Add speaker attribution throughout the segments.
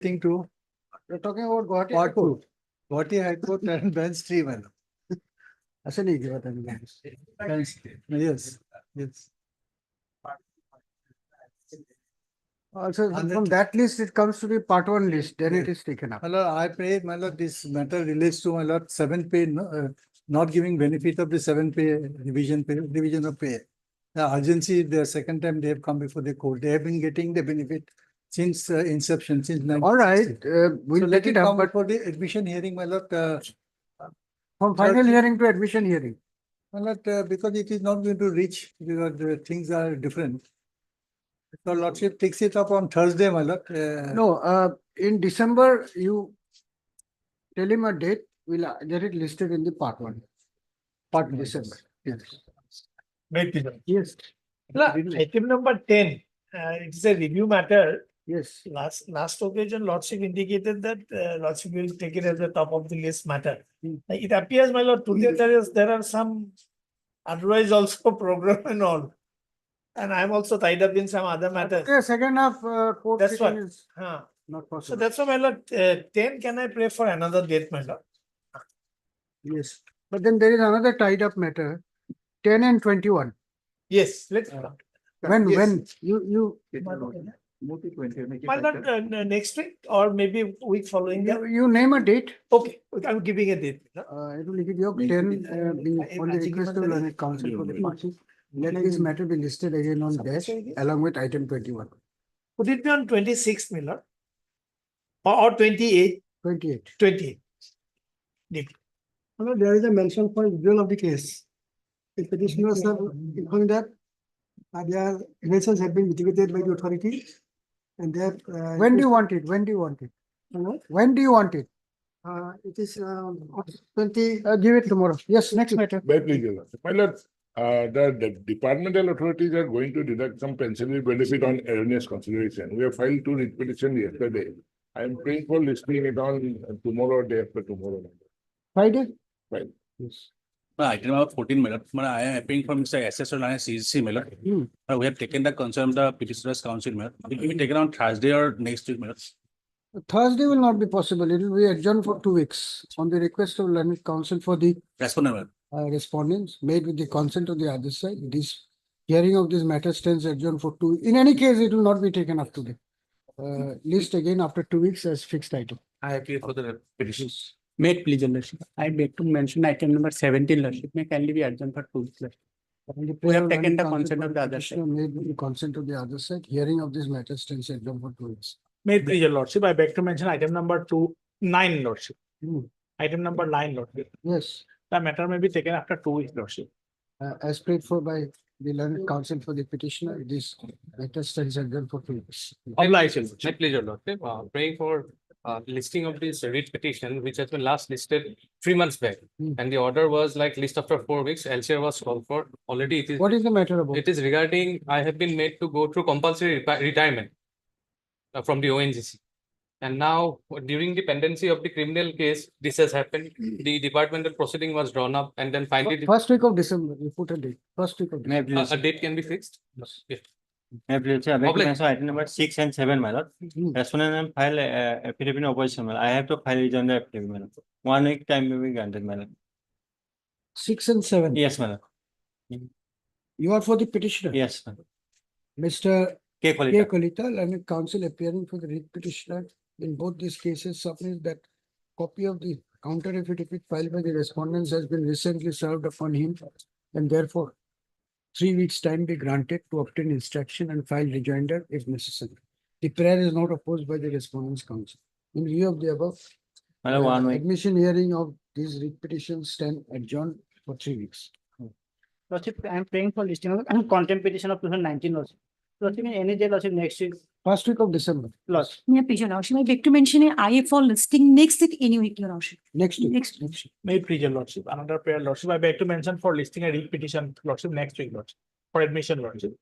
Speaker 1: thing to
Speaker 2: You're talking about Guwahati
Speaker 1: part
Speaker 2: High Court.
Speaker 1: two. Guwahati High Court and bench 3 man.
Speaker 2: ऐसे नहीं किया था मैंने।
Speaker 1: Bench, yes, yes.
Speaker 2: Also, from that list, it comes to the part 1 list, then it
Speaker 1: Yes.
Speaker 2: is taken up.
Speaker 1: My lord, I pray, my lord, this matter relates to my lord 7 pay, not giving benefit of the 7 pay division of pay. The urgency, the second time they have come before the court, they have been getting the benefit since inception, since 1960.
Speaker 2: All right, we'll
Speaker 1: So let
Speaker 2: take
Speaker 1: it
Speaker 2: it up,
Speaker 1: come
Speaker 2: but
Speaker 1: for the admission hearing, my lord.
Speaker 2: from final hearing to admission hearing.
Speaker 1: My lord, because it is not going to reach, because the things are different. So lordship takes it up on Thursday, my lord.
Speaker 2: No, in December, you tell him a date, we'll get it listed in the part 1.
Speaker 1: Part
Speaker 2: December. Yes.
Speaker 3: Wait, Peter.
Speaker 2: Yes.
Speaker 3: Item number 10, it is a review matter.
Speaker 2: Yes.
Speaker 3: Last occasion, Lordship indicated that Lordship will take it as the top of the list matter. It appears, my lord, today there are some otherwise also program and all. And I am also tied up in some other matters.
Speaker 2: Okay, second half court
Speaker 3: That's
Speaker 2: sitting
Speaker 3: what.
Speaker 2: is
Speaker 3: Huh.
Speaker 2: not
Speaker 3: So
Speaker 2: possible.
Speaker 3: that's why, my lord, 10, can I pray for another date, my lord?
Speaker 2: Yes. But then there is another tied up matter, 10 and 21.
Speaker 3: Yes, let's.
Speaker 2: When
Speaker 3: you. My lord, next week or maybe week following that.
Speaker 2: you name a date.
Speaker 3: Okay, I'm giving a date.
Speaker 2: It will give you 10 on the request of learned counsel for the party. Let this matter be listed again on dash along with item 21.
Speaker 3: Could it be on 26th, my lord? Or 28?
Speaker 2: 28.
Speaker 3: 28.
Speaker 4: There is a mention for withdrawal of the case. The petitioners have informed that their grievances have been mitigated by the authority. And that
Speaker 2: When do you want it? When do you want it? When do you want it?
Speaker 4: it is 20.
Speaker 2: Give it tomorrow. Yes, next matter.
Speaker 5: Very pleasure. My lord, the departmental authorities are going to deduct some pensionary benefit on erroneous consideration. We have filed 2 writ petitions yesterday. I am praying for listing it on tomorrow or day after tomorrow.
Speaker 2: Friday?
Speaker 5: Right.
Speaker 2: Yes.
Speaker 6: Item number 14, madam. I am appealing for Mr. SSR and CGC, madam. We have taken the concern of the petitioner's counsel, madam. It will be taken on Thursday or next week, madam.
Speaker 2: Thursday will not be possible. It will be adjourned for 2 weeks on the request of learned counsel for the
Speaker 6: Respondent, madam.
Speaker 2: respondents made with the consent of the other side. This hearing of this matter stands adjourned for 2. In any case, it will not be taken up today. List again after 2 weeks as fixed item.
Speaker 6: I appeal for the petitions.
Speaker 7: May it please, your lordship. I beg to mention item number 17, lordship. May kindly be adjourned for 2 weeks, lordship. We have taken the consent of the other side.
Speaker 2: Made with the consent of the other side. Hearing of this matter stands adjourned for 2 weeks.
Speaker 3: May it please your lordship, I beg to mention item number 9, lordship. Item number 9, lordship.
Speaker 2: Yes,
Speaker 3: The matter may be taken after 2 weeks, lordship.
Speaker 2: as prayed for by the learned counsel for the petitioner, this matter stands adjourned for 2 weeks.
Speaker 3: Oblige, your lordship.
Speaker 8: My pleasure, Lordship. Praying for listing of this writ petition, which has been last listed 3 months back. And the order was like list after 4 weeks. LCR was called for. Already it is.
Speaker 2: What is the matter about?
Speaker 8: It is regarding, I have been made to go through compulsory retirement from the ONGC. And now during the pendency of the criminal case, this has happened. The departmental proceeding was drawn up and then finally
Speaker 2: First week of December, you put a date. First week of December.
Speaker 8: a date can be fixed. Yeah.
Speaker 7: Item number 6 and 7, my lord. Respondent and file affidavit in opposition, my lord. I have to file it on the affidavit, my lord. 1 week time may be granted, my lord.
Speaker 2: 6 and 7.
Speaker 7: Yes, my lord.
Speaker 2: You are for the petitioner.
Speaker 7: Yes, my lord.
Speaker 2: Mr.
Speaker 7: K.
Speaker 2: K.
Speaker 7: Kolita.
Speaker 2: Kalita, learned counsel appearing for the writ petitioner in both these cases submit that copy of the counter affidavit filed by the respondents has been recently served upon him and therefore 3 weeks time be granted to obtain instruction and file rejoinder if necessary. The prayer is not opposed by the respondents counsel. In view of the above,
Speaker 7: My lord, 1 week.
Speaker 2: admission hearing of these writ petitions stand adjourned for 3 weeks.
Speaker 7: Lordship, I am praying for listing of contempt petition of 2019, lordship. Lordship, in any day, lordship, next week.
Speaker 2: First week of December.
Speaker 7: Lordship.
Speaker 9: Yeah, please, your lordship. I beg to mention a IA for listing next week anyway, your lordship.
Speaker 2: Next week.
Speaker 9: Next
Speaker 2: week.
Speaker 3: May it please your lordship. Another prayer, lordship. I beg to mention for listing a writ petition, lordship, next week, lordship. For admission, lordship.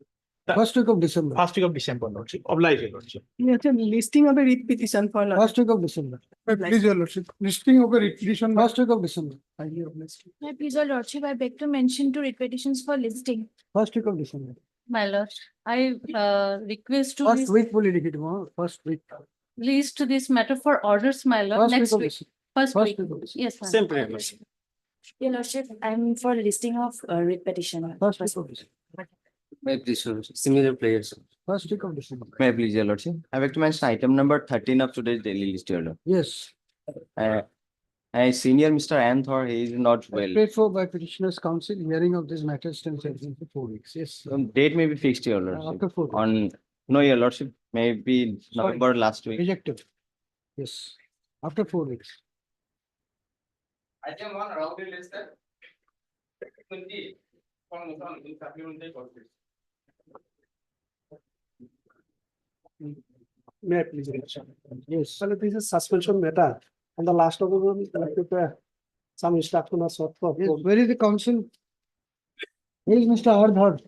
Speaker 2: First week of December.
Speaker 3: First week of December, lordship. Oblige, your lordship.
Speaker 7: Yes, listing of a writ petition for
Speaker 2: First week of December.
Speaker 4: Please, your lordship. Listing of a petition.
Speaker 2: First week of December.
Speaker 9: Yeah, please, your lordship. I beg to mention two writ petitions for listing.
Speaker 2: First week of December.
Speaker 9: My lord, I request to
Speaker 2: First week will indicate first week.
Speaker 10: released to this matter for orders, my lord,
Speaker 2: First week
Speaker 10: next
Speaker 2: of
Speaker 10: week.
Speaker 2: December.
Speaker 10: First
Speaker 2: First
Speaker 10: week.
Speaker 2: week of December.
Speaker 10: Yes, ma'am.
Speaker 7: Same period, Lordship.
Speaker 11: Your lordship, I'm for listing of writ petition.
Speaker 2: First week of December.
Speaker 12: May I please, Your Lordship? Similar players.
Speaker 2: First week of December.
Speaker 12: May I please, Your Lordship? I would like to mention item number 13 of today's daily list, Your Lord.
Speaker 2: Yes,
Speaker 12: Senior Mr. Anthor, he is not well.
Speaker 2: paid for by petitioner's counsel, hearing of this matter stands for 4 weeks. Yes.
Speaker 12: Date may be fixed, Your Lordship.
Speaker 2: After 4 weeks.
Speaker 12: On, no, Your Lordship, maybe November last week.
Speaker 2: Rejected. Yes, after 4 weeks.
Speaker 8: Item 1 rounded list that 20 from supplementary courses.
Speaker 4: May I please?
Speaker 2: Yes.
Speaker 4: So this is suspension matter. On the last of them, I prepare some instruction or sort of.
Speaker 2: Yes, where is the counsel? Where is Mr. Ardhar?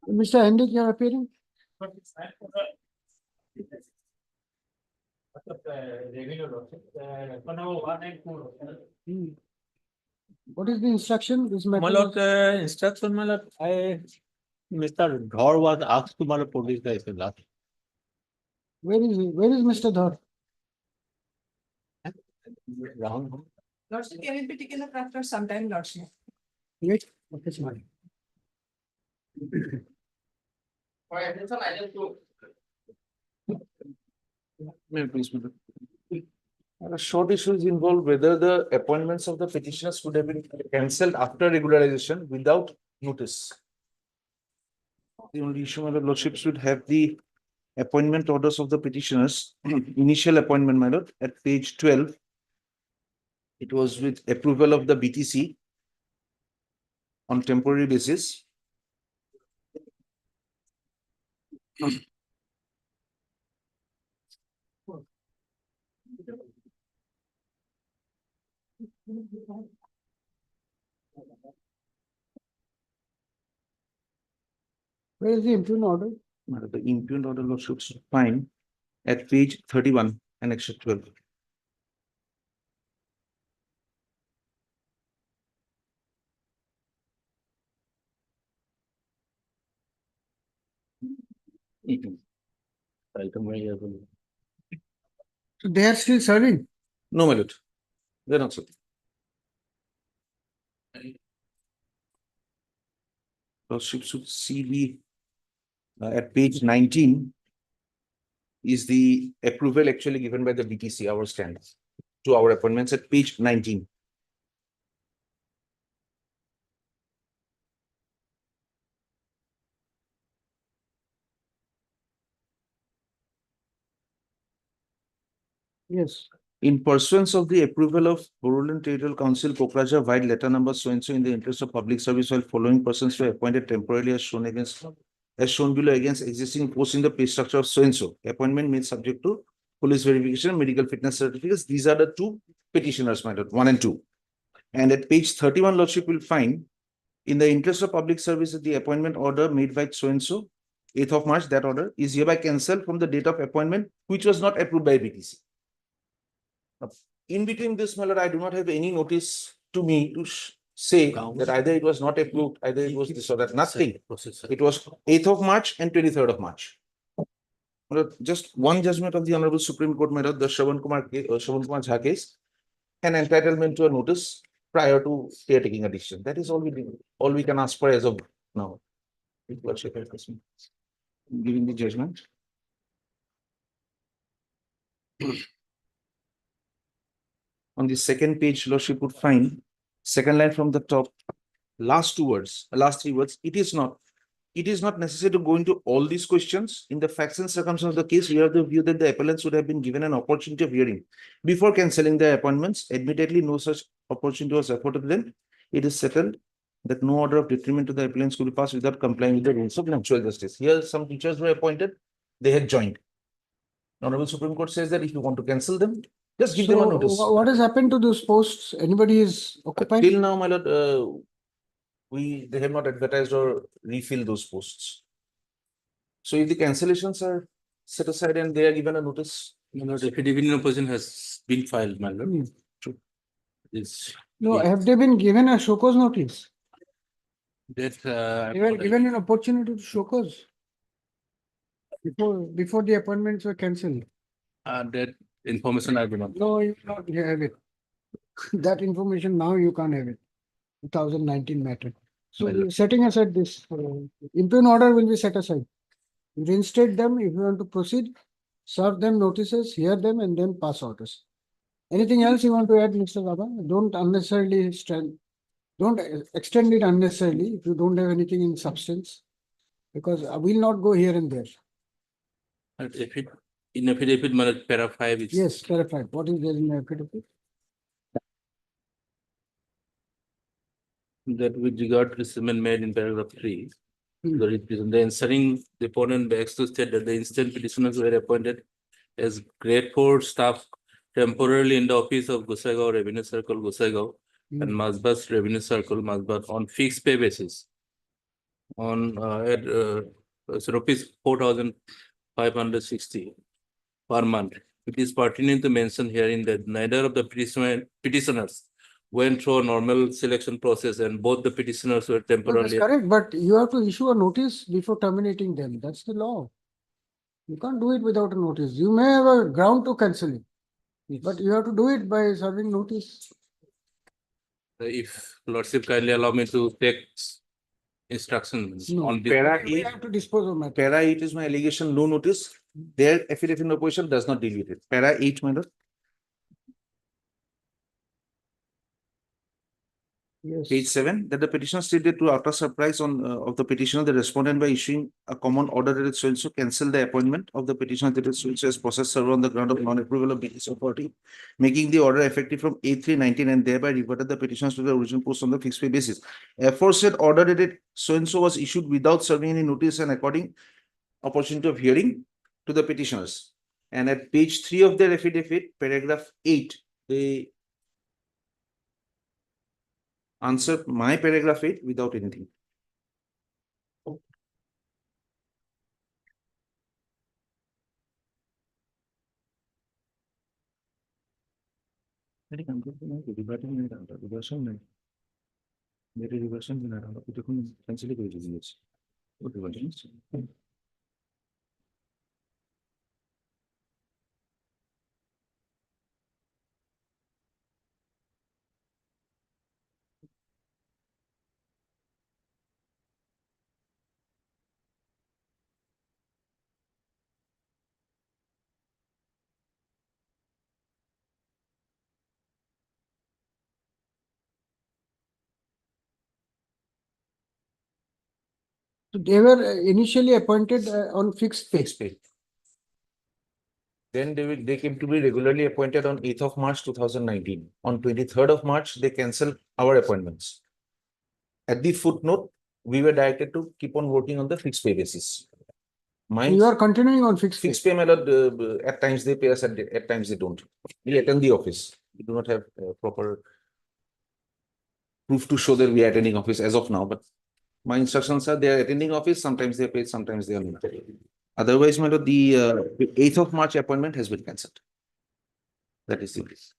Speaker 2: Mr. Hendrik, you are appearing? Hmm. What is the instruction? This matter
Speaker 13: My lord, instruction, my lord, Mr. Dhar was asked to my lord produce the SLR.
Speaker 2: Where is he? Where is Mr. Dhar?
Speaker 13: Wrong.
Speaker 11: Lordship, can it be taken up after some time, lordship?
Speaker 2: Wait, okay, sorry.
Speaker 8: For attention, item 2.
Speaker 13: May I please, my lord? Short issues involve whether the appointments of the petitioners could have been cancelled after regularization without notice. The only issue, my lord, lordship should have the appointment orders of the petitioners, initial appointment, my lord, at page 12. It was with approval of the BTC on temporary basis.
Speaker 2: Where is the impugned order?
Speaker 13: The impugned order lordship should find at page 31, annex 12.
Speaker 2: So they are still serving.
Speaker 13: No, my lord. They're not so. Lordship should see the at page 19 is the approval actually given by the BTC, our stand, to our appointments at page 19.
Speaker 2: Yes.
Speaker 13: In pursuance of the approval of Boroland Territorial Council, Pokraja, vide letter number so-and-so in the interest of public service while following persons were appointed temporarily as shown below against existing posts in the pay structure of so-and-so. Appointment made subject to police verification, medical fitness certificates. These are the two petitioners, my lord, 1 and 2. And at page 31, lordship will find in the interest of public service that the appointment order made by so-and-so, 8th of March, that order is hereby cancelled from the date of appointment, which was not approved by BTC. In between this, my lord, I do not have any notice to me to say that either it was not approved, either it was this or that, nothing. It was 8th of March and 23rd of March. My lord, just one judgment of the Honorable Supreme Court, my lord, the Shravan Kumar Jha case, an entitlement to a notice prior to they are taking a decision. That is all we can ask for as of now. Giving the judgment. On the second page, lordship would find second line from the top, last 3 words, it is not necessary to go into all these questions. In the facts and circumstances of the case, we have the view that the appellants would have been given an opportunity of hearing before cancelling their appointments. Admittedly, no such opportunity was afforded to them. It is settled that no order of detriment to the appellants could be passed without complying with the rules of natural justice. Here, some teachers were appointed, they had joined. The Honorable Supreme Court says that if you want to cancel them, just give them a notice.
Speaker 2: What has happened to those posts? Anybody is occupied?
Speaker 13: Till now, my lord, they have not advertised or refilled those posts. So if the cancellations are set aside and they are given a notice.
Speaker 6: My lord, affidavit in opposition has been filed, my lord.
Speaker 13: True.
Speaker 6: It's
Speaker 2: No, have they been given a show cause notice?
Speaker 6: That,
Speaker 2: They were given an opportunity to show cause before the appointments were cancelled.
Speaker 6: that information I do not.
Speaker 2: No, you not have it. That information now you can't have it. 2019 matter. So
Speaker 6: Well-
Speaker 2: we're setting aside this, impugned order will be set aside. Reinstate them if you want to proceed, serve them notices, hear them and then pass orders. Anything else you want to add, Mr. Baba? Don't unnecessarily don't extend it unnecessarily if you don't have anything in substance. Because I will not go here and there.
Speaker 6: If it, in affidavit, para 5 is.
Speaker 2: Yes, clarified. What is there in the affidavit?
Speaker 6: That with regard to the statement made in paragraph 3, the answering the opponent begs to state that the instant petitioners were appointed as grade 4 staff temporarily in the office of Gusaigaon Revenue Circle, Gusaigaon, and Masbas Revenue Circle, Masbas, on fixed pay basis. On so rupees 4,560 per month. It is pertinent to mention herein that neither of the petitioners went through a normal selection process and both the petitioners were
Speaker 2: No, that's
Speaker 6: temporarily.
Speaker 2: correct, but you have to issue a notice before terminating them. That's the law. You can't do it without a notice. You may have a ground to cancel it, but you have to do it by serving notice.
Speaker 6: If Lordship kindly allow me to take instructions
Speaker 2: No.
Speaker 6: on this.
Speaker 13: Para
Speaker 2: We
Speaker 13: 8,
Speaker 2: have to dispose of matter.
Speaker 13: para 8 is my allegation, no notice. Their affidavit in opposition does not deal with it. Para 8, my lord.
Speaker 2: Yes.
Speaker 13: Page 7, that the petitioner stated to utter surprise of the petitioner, the respondent by issuing a common order that so and so cancel the appointment of the petitioner that is so and so as process server on the ground of non-approval of BTC authority, making the order effective from 8/3/19 and thereby reverted the petitioners to the original post on the fixed pay basis. Aforesaid order dated so and so was issued without serving any notice and according opportunity of hearing to the petitioners. And at page 3 of their affidavit, paragraph 8, they answer my paragraph 8 without anything.
Speaker 2: So they were initially appointed on fixed pay.
Speaker 13: Fixed pay. Then they came to be regularly appointed on 8th of March 2019. On 23rd of March, they cancelled our appointments. At the footnote, we were directed to keep on working on the fixed pay basis. Mine,
Speaker 2: You are continuing on fixed pay.
Speaker 13: fixed pay, my lord, at times they pay us, at times they don't. We attend the office. We do not have proper proof to show that we are attending office as of now, but my instructions are they are attending office, sometimes they are paid, sometimes they are not. Otherwise, my lord, the 8th of March appointment has been cancelled. That is the case.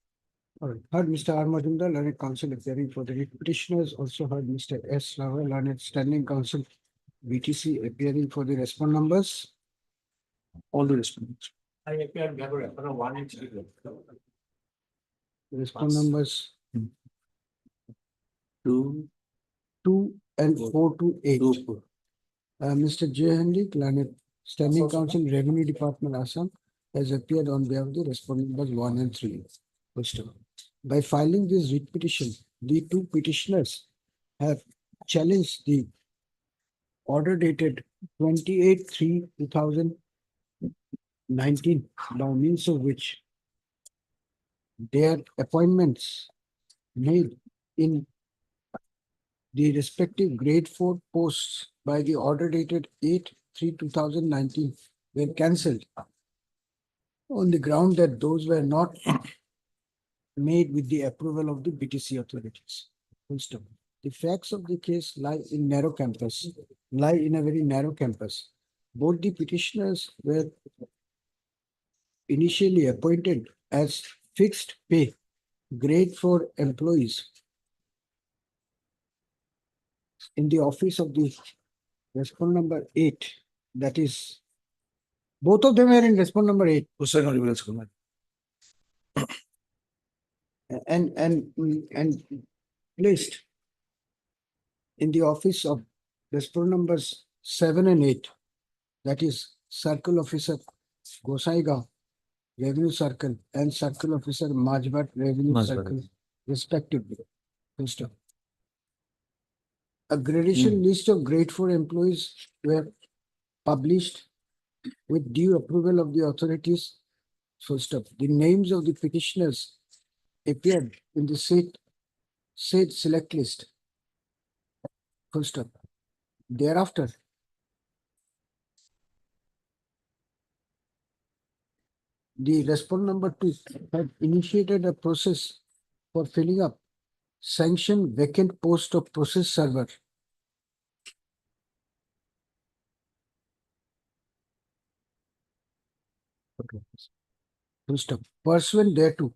Speaker 2: All right. Heard Mr. R. Majumdar, learned counsel appearing for the petitioners. Also heard Mr. S. Rao, learned standing counsel, BTC appearing for the respond numbers.
Speaker 13: All the respondents.
Speaker 2: The respond numbers
Speaker 6: 2,
Speaker 2: 2 and 4 to 8. Mr. J. Henry, learned standing counsel, Revenue Department, Assam, has appeared on behalf of the respondent numbers 1 and 3. Question. By filing this writ petition, the two petitioners have challenged the order dated 28/3/2019, by means of which their appointments made in the respective grade 4 posts by the order dated 8/3/2019 were cancelled on the ground that those were not made with the approval of the BTC authorities. Full stop. The facts of the case lie in a very narrow campus. Both the petitioners were initially appointed as fixed pay grade 4 employees in the office of the respondent number 8, that is, both of them are in respondent number 8 and placed in the office of respondent numbers 7 and 8, that is Circle Officer Gosaigaon Revenue Circle and Circle Officer Majbat Revenue Circle respectively. First up. A gradation list of grade 4 employees were published with due approval of the authorities. First up, the names of the petitioners appeared in the said select list. First up. Thereafter, the respondent number 2 had initiated a process for filling up sanctioned vacant post of process server. First up, pursuant thereto,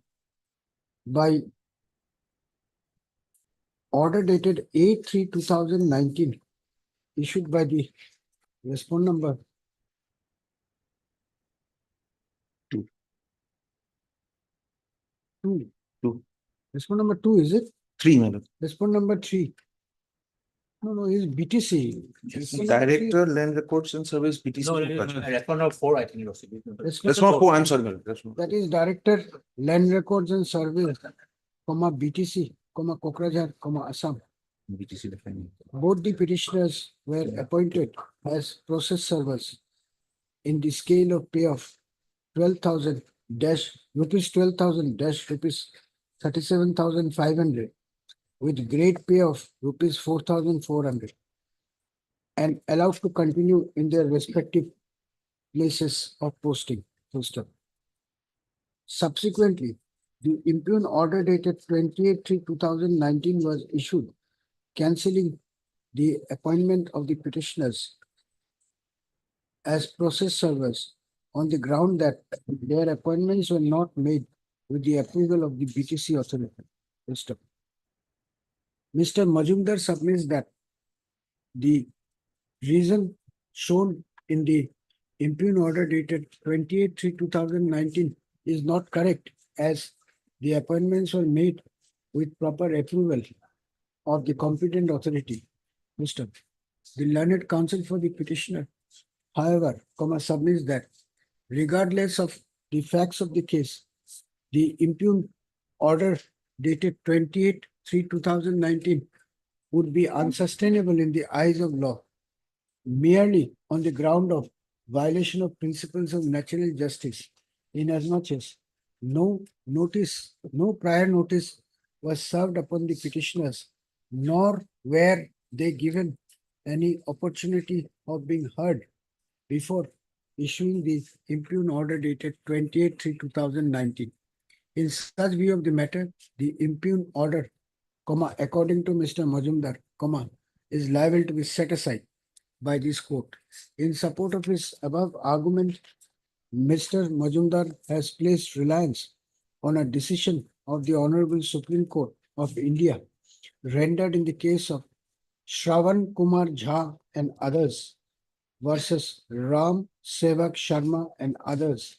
Speaker 2: by order dated 8/3/2019, issued by the respondent number 2. Respondent number 2, is it?
Speaker 13: 3, madam.
Speaker 2: Respondent number 3. No, is BTC. Respondent number
Speaker 13: Director, Land Records and Service, BTC.
Speaker 6: Respondent number 4, I think.
Speaker 2: three.
Speaker 13: That's not 4, I'm sorry, madam. That's not.
Speaker 2: That is Director, Land Records and Survey, comma BTC, comma Kokrajhar, comma Assam.
Speaker 13: BTC defining.
Speaker 2: Both the petitioners were appointed as process servers in the scale of pay of 12,000 rupees 37,500 with grade pay of rupees 4,400 and allowed to continue in their respective places of posting. First up. Subsequently, the impugn order dated 28/3/2019 was issued, cancelling the appointment of the petitioners as process servers on the ground that their appointments were not made with the approval of the BTC authority. First up. Mr. Majumdar submits that the reason shown in the impugn order dated 28/3/2019 is not correct, as the appointments were made with proper approval of the competent authority. Mr. The learned counsel for the petitioner, however, submits that regardless of the facts of the case, the impugn order dated 28/3/2019 would be unsustainable in the eyes of law, merely on the ground of violation of principles of natural justice, inasmuch as no prior notice was served upon the petitioners, nor were they given any opportunity of being heard before issuing the impugn order dated 28/3/2019. In such view of the matter, the impugn order, according to Mr. Majumdar, is liable to be set aside by this court. In support of his above argument, Mr. Majumdar has placed reliance on a decision of the Honorable Supreme Court of India, rendered in the case of Shravan Kumar Jha and others versus Ram Sevak Sharma and others,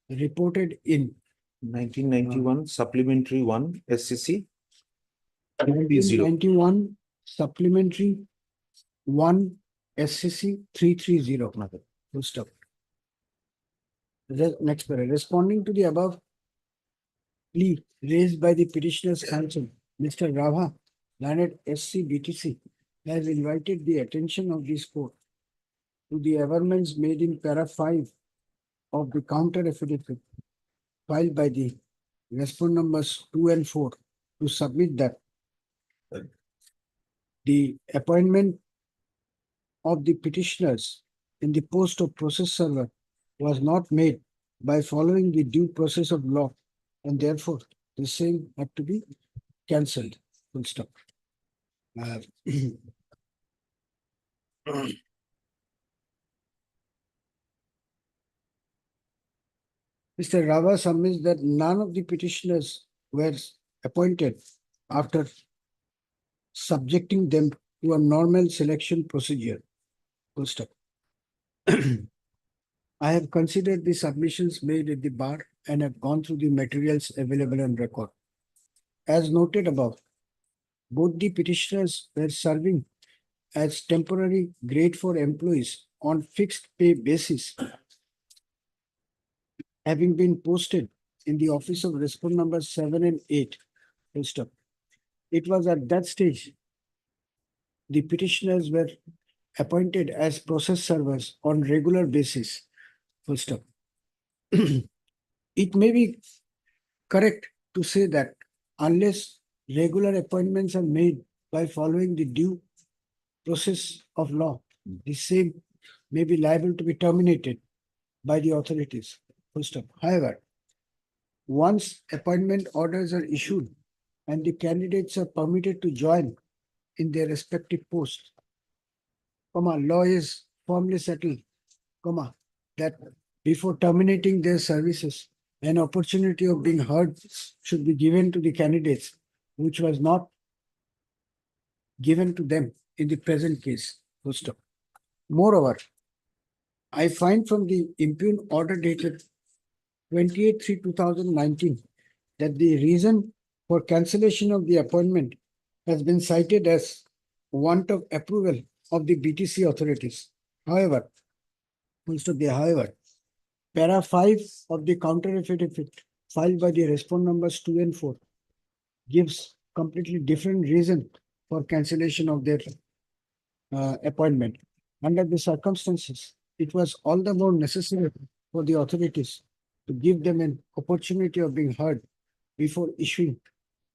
Speaker 2: reported in
Speaker 13: 1991, supplementary 1, SCC.
Speaker 2: 1991 supplementary 1 SCC 330. Full stop. Next paragraph. Responding to the above plea raised by the petitioner's counsel, Mr. Rava, learned SC BTC, has invited the attention of this court to the averments made in para 5 of the counter affidavit filed by the respondent numbers 2 and 4 to submit that the appointment of the petitioners in the post of process server was not made by following the due process of law, and therefore the same had to be cancelled. Full stop. Mr. Rava submits that none of the petitioners were appointed after subjecting them to a normal selection procedure. Full stop. I have considered the submissions made at the bar and have gone through the materials available on record. As noted above, both the petitioners were serving as temporary grade 4 employees on fixed pay basis, having been posted in the office of respondent number 7 and 8. Full stop. It was at that stage the petitioners were appointed as process servers on regular basis. Full stop. It may be correct to say that unless regular appointments are made by following the due process of law, the same may be liable to be terminated by the authorities. Full stop. However, once appointment orders are issued and the candidates are permitted to join in their respective posts, law is firmly settled, that before terminating their services, an opportunity of being heard should be given to the candidates, which was not given to them in the present case. Full stop. Moreover, I find from the impugned order dated 28/3/2019 that the reason for cancellation of the appointment has been cited as want of approval of the BTC authorities. However, para 5 of the counter affidavit filed by the respondent numbers 2 and 4 gives completely different reason for cancellation of their appointment. Under the circumstances, it was all the more necessary for the authorities to give them an opportunity of being heard before issuing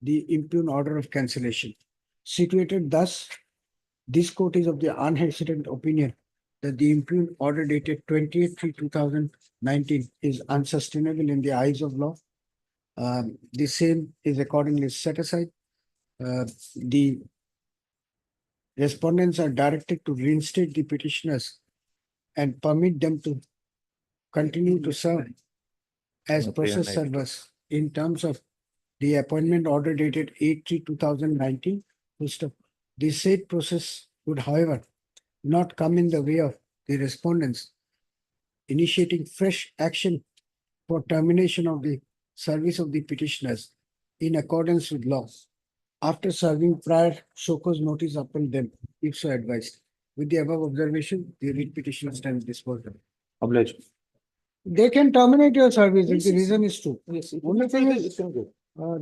Speaker 2: the impugned order of cancellation. Situated thus, this court is of the unhesitant opinion that the impugned order dated 28/3/2019 is unsustainable in the eyes of law. The same is accordingly set aside. The respondents are directed to reinstate the petitioners and permit them to continue to serve as process servers in terms of the appointment order dated 8/3/2019. The said process would, however, not come in the way of the respondents initiating fresh action for termination of the service of the petitioners in accordance with law after serving prior show cause notice upon them, if so advised. With the above observation, the writ petition stands disposed of.
Speaker 13: Obliged.
Speaker 2: They can terminate your service if
Speaker 13: Yes,
Speaker 2: the
Speaker 13: yes.
Speaker 2: reason is true.
Speaker 13: Yes, it
Speaker 2: Only
Speaker 13: will
Speaker 2: thing
Speaker 13: be-
Speaker 2: is,
Speaker 13: it can go.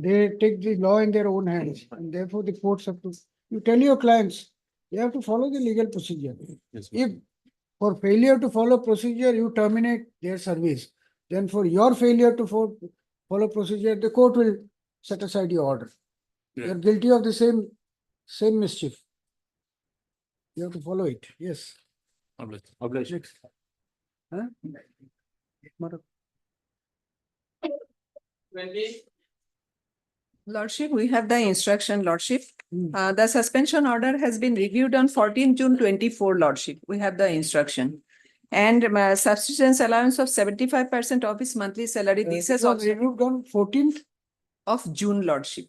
Speaker 2: they take the law in their own hands, and therefore the courts have to, you tell your clients, you have to follow the legal procedure.
Speaker 13: Yes,
Speaker 2: If for failure to follow procedure, you terminate their service, then for your failure to follow procedure, the court will set aside your order.
Speaker 6: Yeah.
Speaker 2: You're guilty of the same mischief. You have to follow it, yes.
Speaker 6: Obliged.
Speaker 13: Obliged.
Speaker 2: Next. Huh?
Speaker 14: Lordship, we have the instruction, Lordship.
Speaker 2: Hmm.
Speaker 14: The suspension order has been reviewed on 14 June 24, Lordship. We have the instruction. And subsistence allowance of 75% of his monthly salary. This has
Speaker 2: was
Speaker 14: also
Speaker 2: reviewed on 14th.
Speaker 14: of June, Lordship.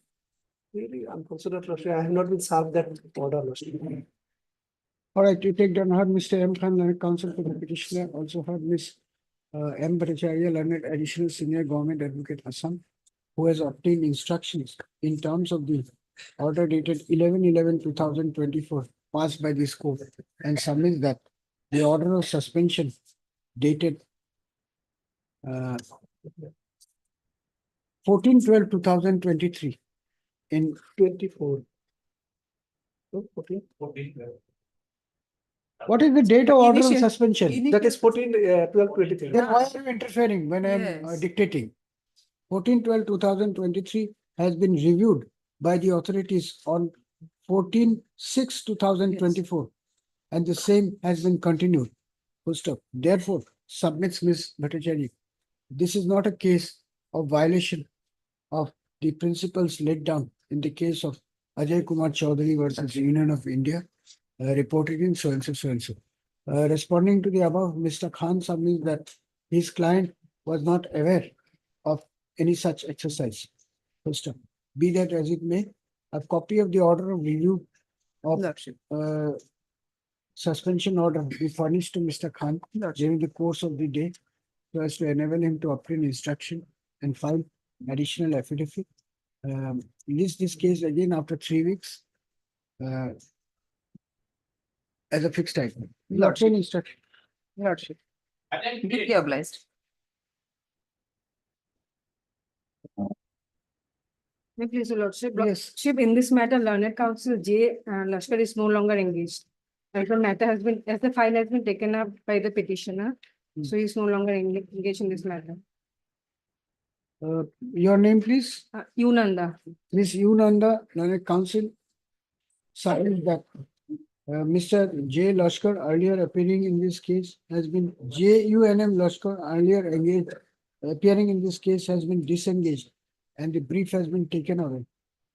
Speaker 4: Really unconsidered, Lordship. I have not been served that order, Lordship.
Speaker 2: All right, you take down, heard Mr. M. Khan, learned counsel for the petitioner, also heard Ms. M. Bhattacharya, learned additional senior government advocate Assam, who has obtained instructions in terms of the order dated 11/11/2024 passed by this court and submits that the order of suspension dated 14/12/2023 in
Speaker 4: 24. Oh, 14.
Speaker 2: what is the date of order of
Speaker 14: Initial-
Speaker 2: suspension?
Speaker 4: That is 14/12/23.
Speaker 2: Then why are you interfering when I am
Speaker 14: Yes.
Speaker 2: dictating? 14/12/2023 has been reviewed by the authorities on 14/6/2024, and the same has been continued. Full stop. Therefore, submits Ms. Bhattacharya. This is not a case of violation of the principles laid down in the case of Ajay Kumar Chaudhary versus Union of India, reported in so and so, so and so. Responding to the above, Mr. Khan submits that his client was not aware of any such exercise. Full stop. Be that as it may, a copy of the order of review of
Speaker 14: Lordship.
Speaker 2: suspension order be furnished to Mr. Khan during the course of the day so as to enable him to obtain instruction and file additional affidavit. List this case again after 3 weeks as a fixed item.
Speaker 14: Lordship.
Speaker 2: Instruction.
Speaker 14: Lordship. Duly obliged.
Speaker 15: Please, your Lordship.
Speaker 2: Yes.
Speaker 15: Lordship, in this matter, learned counsel J. Lashkar is no longer engaged. As the matter has been, as the file has been taken up by the petitioner, so he is no longer engaged in this matter.
Speaker 2: Your name, please?
Speaker 15: Yunanda.
Speaker 2: Miss Yunanda, learned counsel. Submit that Mr. J. Lashkar, earlier appearing in this case, has been JUNM Lashkar, earlier engaged, appearing in this case has been disengaged and the brief has been taken away.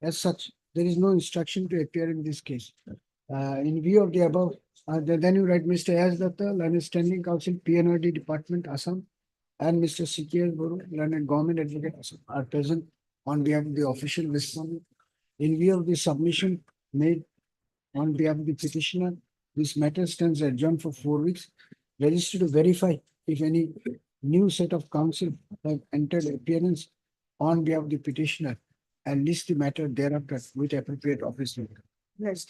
Speaker 2: As such, there is no instruction to appear in this case. In view of the above, then you write Mr. S. Datta, learned standing counsel, PNRD Department, Assam, and Mr. C.K.S. Boru, learned government advocate, Assam, are present on behalf of the official respondent. In view of the submission made on behalf of the petitioner, this matter stands adjourned for 4 weeks. Register to verify if any new set of counsel have entered appearance on behalf of the petitioner and list the matter thereafter with appropriate office number.
Speaker 15: Yes.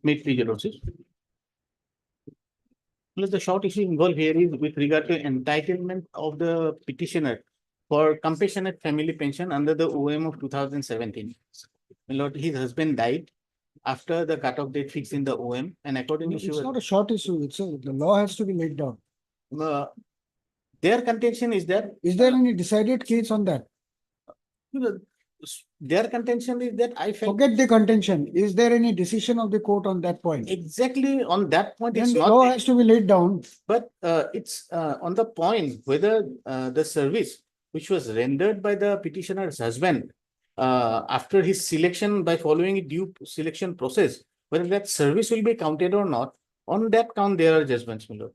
Speaker 6: May please, your lordship. Well, the short issue involved here is with regard to entitlement of the petitioner for compassionate family pension under the OM of 2017. My lord, his husband died after the cutoff date fixed in the OM, and accordingly,
Speaker 2: It's not a short issue, the law has to be laid down.
Speaker 6: Their contention is that.
Speaker 2: Is there any decided case on that?
Speaker 6: Their contention is that I felt.
Speaker 2: Forget the contention. Is there any decision of the court on that point?
Speaker 6: Exactly on that point,
Speaker 2: Then
Speaker 6: it's
Speaker 2: the
Speaker 6: not.
Speaker 2: law has to be laid down.
Speaker 6: But it's on the point whether the service which was rendered by the petitioner's husband after his selection by following a due selection process, whether that service will be counted or not. On that count, there are judgments, my lord.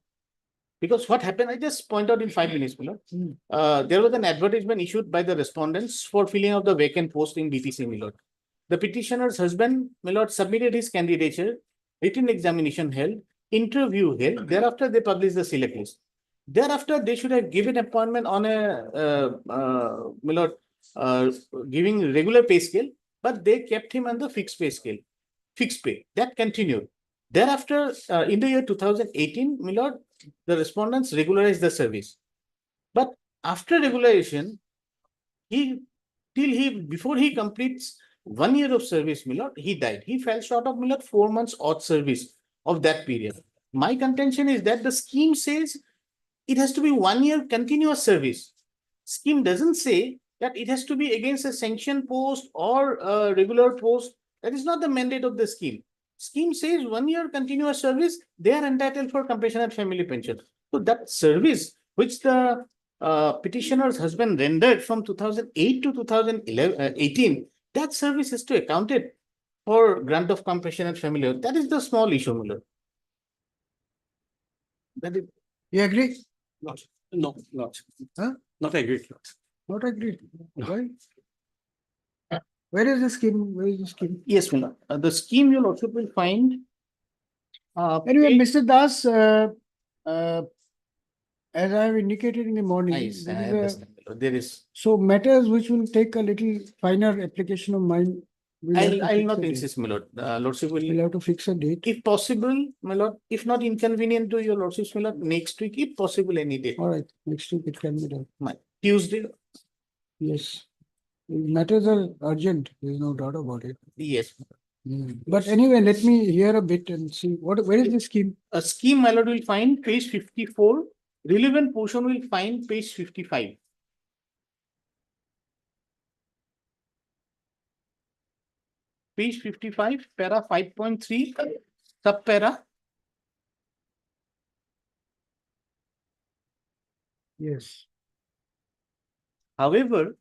Speaker 6: Because what happened, I just point out in 5 minutes, my lord. There was an advertisement issued by the respondents for filling of the vacant post in BPC, my lord. The petitioner's husband, my lord, submitted his candidature, written examination held, interview held. Thereafter, they published the select list. Thereafter, they should have given appointment on a, my lord, giving regular pay scale, but they kept him on the fixed pay scale, fixed pay. That continued. Thereafter, in the year 2018, my lord, the respondents regularized the service. But after regularization, before he completes 1 year of service, my lord, he died. He fell short of, my lord, 4 months odd service of that period. My contention is that the scheme says it has to be 1 year continuous service. Scheme doesn't say that it has to be against a sanctioned post or a regular post. That is not the mandate of the scheme. Scheme says 1 year continuous service, they are entitled for compassionate family pension. So that service which the petitioner's husband rendered from 2008 to 2018, that service is to accounted for grant of compassionate family. That is the small issue, Muller. That is.
Speaker 2: You agree?
Speaker 6: Not. No, not.
Speaker 2: Huh?
Speaker 6: Not agreed.
Speaker 2: Not agreed. Why? Where is the scheme? Where is the scheme?
Speaker 6: Yes, Muller. The scheme you'll also will find.
Speaker 2: Anyway, Mr. Das, as I have indicated in the morning,
Speaker 6: Yes, I understand. There is.
Speaker 2: so matters which will take a little finer application of mine.
Speaker 6: I'll not insist, my lord. Lordship will.
Speaker 2: We'll have to fix a date.
Speaker 6: If possible, my lord, if not inconvenient to your lordship, my lord, next week, if possible, any day.
Speaker 2: All right, next week it can be done.
Speaker 6: Tuesday.
Speaker 2: Yes. Matters are urgent, there's no doubt about it.
Speaker 6: Yes.
Speaker 2: But anyway, let me hear a bit and see where is the scheme?
Speaker 6: A scheme, my lord, will find page 54. Relevant portion will find page 55. Page 55, para 5.3, sub-para.
Speaker 2: Yes.
Speaker 6: However,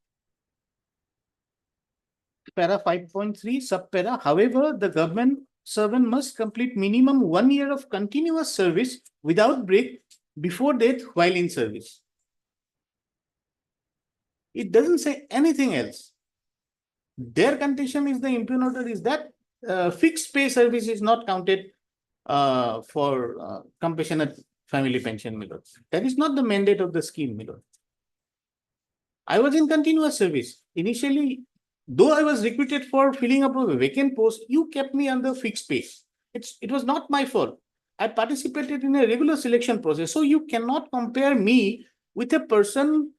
Speaker 6: para 5.3, sub-para, however, the government servant must complete minimum 1 year of continuous service without break
Speaker 16: before death while in service. It doesn't say anything else. Their condition is the impugn order is that fixed pay service is not counted for compassionate family pension, my lord. That is not the mandate of the scheme, my lord. I was in continuous service. Initially, though I was recruited for filling up a vacant post, you kept me under fixed pay. It was not my fault. I participated in a regular selection process. So you cannot compare me with a person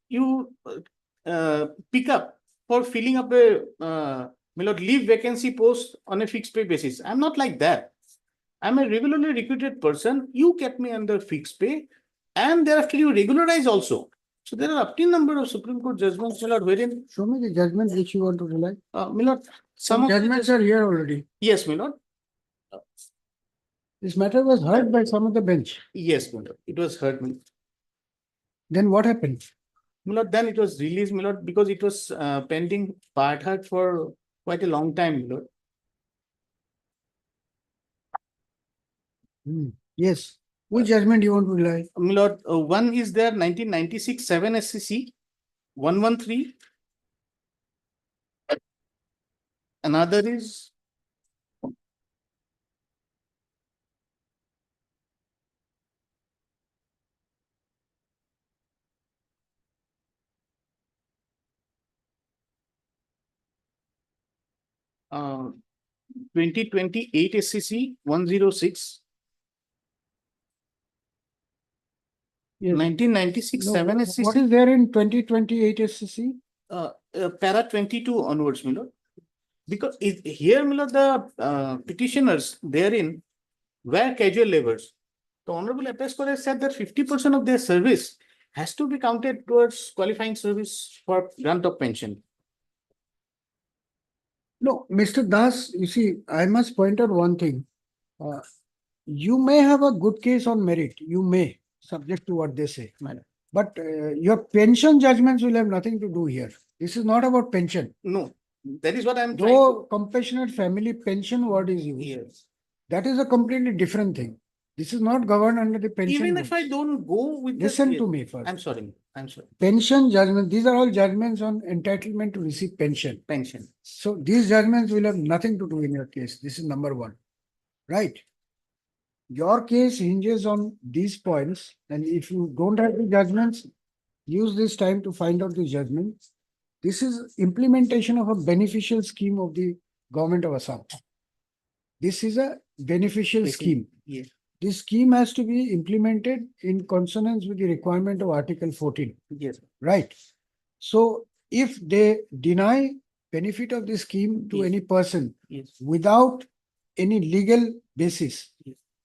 Speaker 16: you pick up for filling up a my lord, leave vacancy post on a fixed pay basis. I'm not like that. I'm a regularly recruited person. You kept me under fixed pay, and thereafter you regularize also. So there are up to number of Supreme Court judgments, my lord, wherein
Speaker 2: Show me the judgment which you want to rely.
Speaker 16: my lord,
Speaker 2: Some
Speaker 16: of the
Speaker 2: judgments are here already.
Speaker 16: yes, my lord.
Speaker 2: This matter was heard by some of the bench.
Speaker 16: Yes, my lord. It was heard, my lord.
Speaker 2: Then what happened?
Speaker 16: My lord, then it was released, my lord, because it was pending part heard for quite a long time, my lord.
Speaker 2: Yes. Which judgment you want to rely?
Speaker 16: My lord, one is there 1996 7 SCC 113. Another is uh, 2028 SCC 106.
Speaker 2: Yes.
Speaker 16: 1996
Speaker 2: No,
Speaker 16: 7 SCC.
Speaker 2: what is there in 2028 SCC?
Speaker 16: Para 22 onwards, my lord. Because here, my lord, the petitioners therein were casual laborers. The Honorable Appeals Court has said that 50% of their service has to be counted towards qualifying service for grant of pension.
Speaker 2: No, Mr. Das, you see, I must point out one thing. You may have a good case on merit. You may, subject to what they say. But your pension judgments will have nothing to do here. This is not about pension.
Speaker 16: No, that is what I'm trying
Speaker 2: Though
Speaker 16: to.
Speaker 2: compassionate family pension word is used,
Speaker 16: Yes.
Speaker 2: that is a completely different thing. This is not governed under the pension.
Speaker 16: Even
Speaker 2: rules.
Speaker 16: if I don't go with
Speaker 2: Listen
Speaker 16: the,
Speaker 2: to me first.
Speaker 16: I'm sorry. I'm sorry.
Speaker 2: Pension judgment, these are all judgments on entitlement to receive pension.
Speaker 16: Pension.
Speaker 2: So these judgments will have nothing to do in your case. This is number one. Right? Your case hinges on these points, and if you don't have the judgments, use this time to find out the judgments. This is implementation of a beneficial scheme of the government of Assam. This is a beneficial scheme.
Speaker 16: Yes.
Speaker 2: This scheme has to be implemented in consonance with the requirement of Article 14.
Speaker 16: Yes.
Speaker 2: Right. So if they deny benefit of the scheme to any person without any legal basis,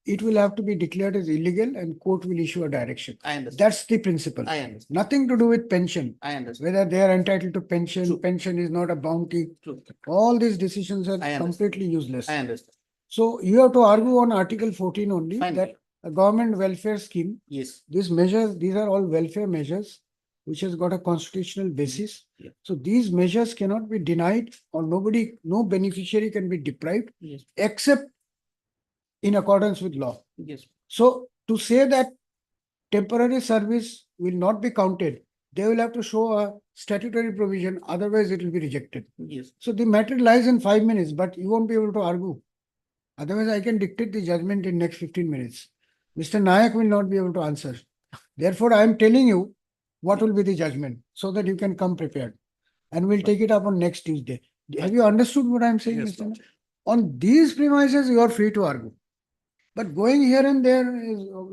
Speaker 2: it will have to be declared as illegal and court will issue a direction.
Speaker 16: I understand.
Speaker 2: That's the principle.
Speaker 16: I understand.
Speaker 2: Nothing to do with pension.
Speaker 16: I understand.
Speaker 2: Whether they are entitled to pension, pension is not a bounty.
Speaker 16: True.
Speaker 2: All these decisions are
Speaker 16: I understand.
Speaker 2: completely useless.
Speaker 16: I understand.
Speaker 2: So you have to argue on Article 14 only
Speaker 16: Fine.
Speaker 2: that a government welfare scheme,
Speaker 16: Yes.
Speaker 2: these measures, these are all welfare measures, which has got a constitutional basis.
Speaker 16: Yeah.
Speaker 2: So these measures cannot be denied or no beneficiary can be deprived
Speaker 16: Yes.
Speaker 2: except in accordance with law.
Speaker 16: Yes.
Speaker 2: So to say that temporary service will not be counted, they will have to show a statutory provision, otherwise it will be rejected.
Speaker 16: Yes.
Speaker 2: So the matter lies in 5 minutes, but you won't be able to argue. Otherwise, I can dictate the judgment in next 15 minutes. Mr. Nayak will not be able to answer. Therefore, I am telling you what will be the judgment so that you can come prepared. And we'll take it up on next Tuesday. Have you understood what I am saying,
Speaker 8: Yes,
Speaker 2: Mr. Nayak? On these premises, you are free to argue. But going here and there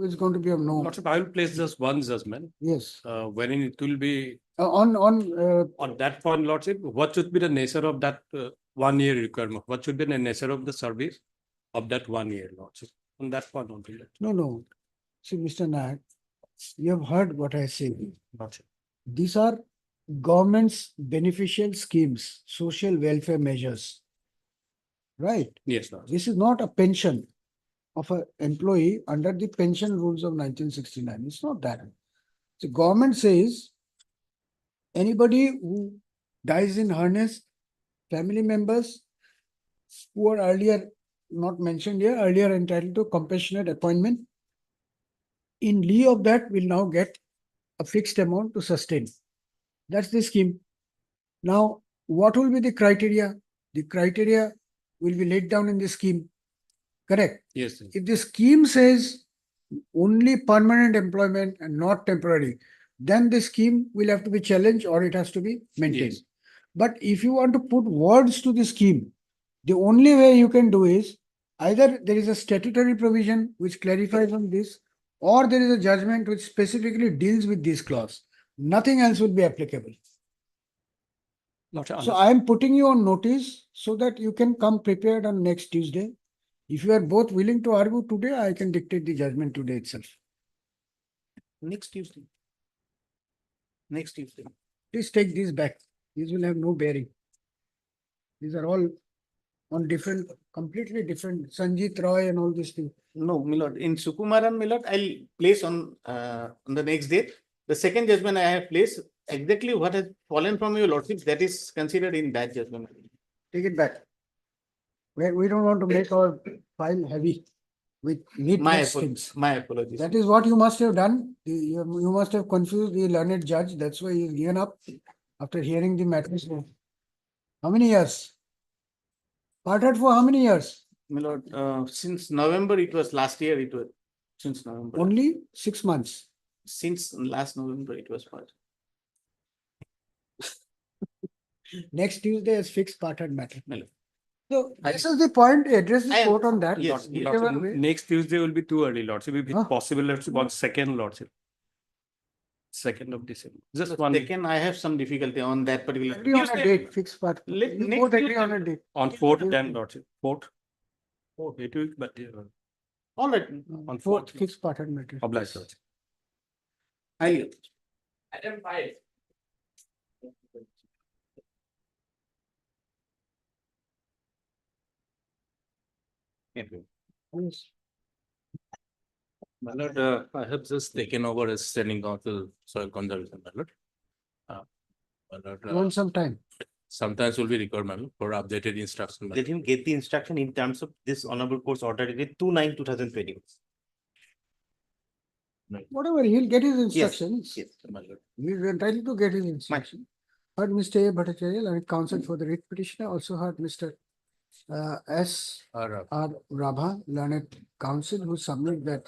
Speaker 2: is going to be of no.
Speaker 17: Lordship, I will place just one judgment.
Speaker 2: Yes.
Speaker 17: Wherein it will be
Speaker 2: on
Speaker 17: that point, Lordship, what should be the nature of that 1 year requirement? What should be the nature of the service of that 1 year, Lordship? On that point only.
Speaker 2: No. See, Mr. Nayak, you have heard what I say.
Speaker 17: Lordship.
Speaker 2: These are government's beneficial schemes, social welfare measures. Right?
Speaker 17: Yes, Lordship.
Speaker 2: This is not a pension of an employee under the pension rules of 1969. It's not that. The government says anybody who dies in harness, family members who are earlier not mentioned here, earlier entitled to compassionate appointment, In lieu of that, we'll now get a fixed amount to sustain. That's the scheme. Now, what will be the criteria? The criteria will be laid down in the scheme. Correct?
Speaker 17: Yes, sir.
Speaker 2: If the scheme says only permanent employment and not temporary, then the scheme will have to be challenged or it has to be maintained.
Speaker 17: Yes.
Speaker 2: But if you want to put words to the scheme, the only way you can do is either there is a statutory provision which clarifies on this, or there is a judgment which specifically deals with this clause. Nothing else will be applicable. So I am putting you on notice so that you can come prepared on next Tuesday. If you are both willing to argue today, I can dictate the judgment today itself.
Speaker 16: Next Tuesday. Next Tuesday.
Speaker 2: Please take these back. These will have no bearing. These are all on different, completely different, Sanjit Roy and all these things.
Speaker 16: No, Milord, in Sukumaran, Milord, I'll place on the next date. The second judgment I have placed, exactly what has fallen from your lordship, that is considered in that judgment.
Speaker 2: Take it back. We don't want to make our file heavy with needless things.
Speaker 16: My apologies.
Speaker 2: That is what you must have done. You must have confused the learned judge. That's why he's given up after hearing the matters. How many years? Parted for how many years?
Speaker 16: Milord, since November, it was last year, it was since November.
Speaker 2: Only 6 months.
Speaker 16: Since last November, it was part.
Speaker 2: Next Tuesday is fixed parted matter.
Speaker 16: Milord.
Speaker 2: So this is the point. Address the court on that.
Speaker 16: Yes,
Speaker 2: Whichever way.
Speaker 17: Next Tuesday will be too early, Lordship. If
Speaker 2: Huh?
Speaker 17: it's possible, let's go on second, Lordship. 2nd of December. Just one.
Speaker 16: Second, I have some difficulty on that particular.
Speaker 2: Agree on a date, fixed part.
Speaker 16: Let-
Speaker 2: You
Speaker 16: next
Speaker 2: both agree
Speaker 16: Tuesday.
Speaker 2: on a date.
Speaker 17: On 4th, then, Lordship. 4th. 8 weeks, but
Speaker 16: All right.
Speaker 17: on
Speaker 2: Fourth
Speaker 17: 4th.
Speaker 2: fixed parted matter.
Speaker 17: Obliged, Lordship.
Speaker 16: I'll
Speaker 8: Item 5.
Speaker 2: Yes.
Speaker 6: My lord, I have just taken over as standing counsel soil conservation, my lord. My lord,
Speaker 2: You want some time?
Speaker 6: sometimes will be required, my lord, for updated instruction. my
Speaker 12: Let him get the instruction in terms of this honorable court's order dated 2/9/2020.
Speaker 2: Whatever, he'll get his instructions.
Speaker 12: Yes.
Speaker 6: my lord.
Speaker 2: He is entitled to get his instruction. Heard Mr. A. Bhattacharya, and counsel for the writ petitioner, also heard Mr. S.
Speaker 6: R.
Speaker 2: R. Rabha, learned counsel, who submit that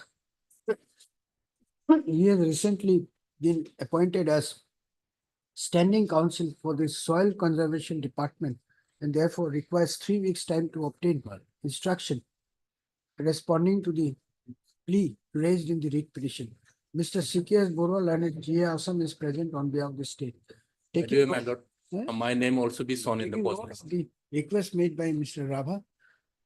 Speaker 2: he has recently been appointed as standing counsel for the soil conservation department and therefore requires 3 weeks time to obtain instruction responding to the plea raised in the writ petition. Mr. C.K.S. Bora, learned G.A. Assam, is present on behalf of the state.
Speaker 6: I
Speaker 2: Taking
Speaker 6: do, my
Speaker 2: note-
Speaker 6: lord.
Speaker 2: Eh?
Speaker 6: My name also be shown in the
Speaker 2: Taking
Speaker 6: post.
Speaker 2: note of the request made by Mr. Rabha,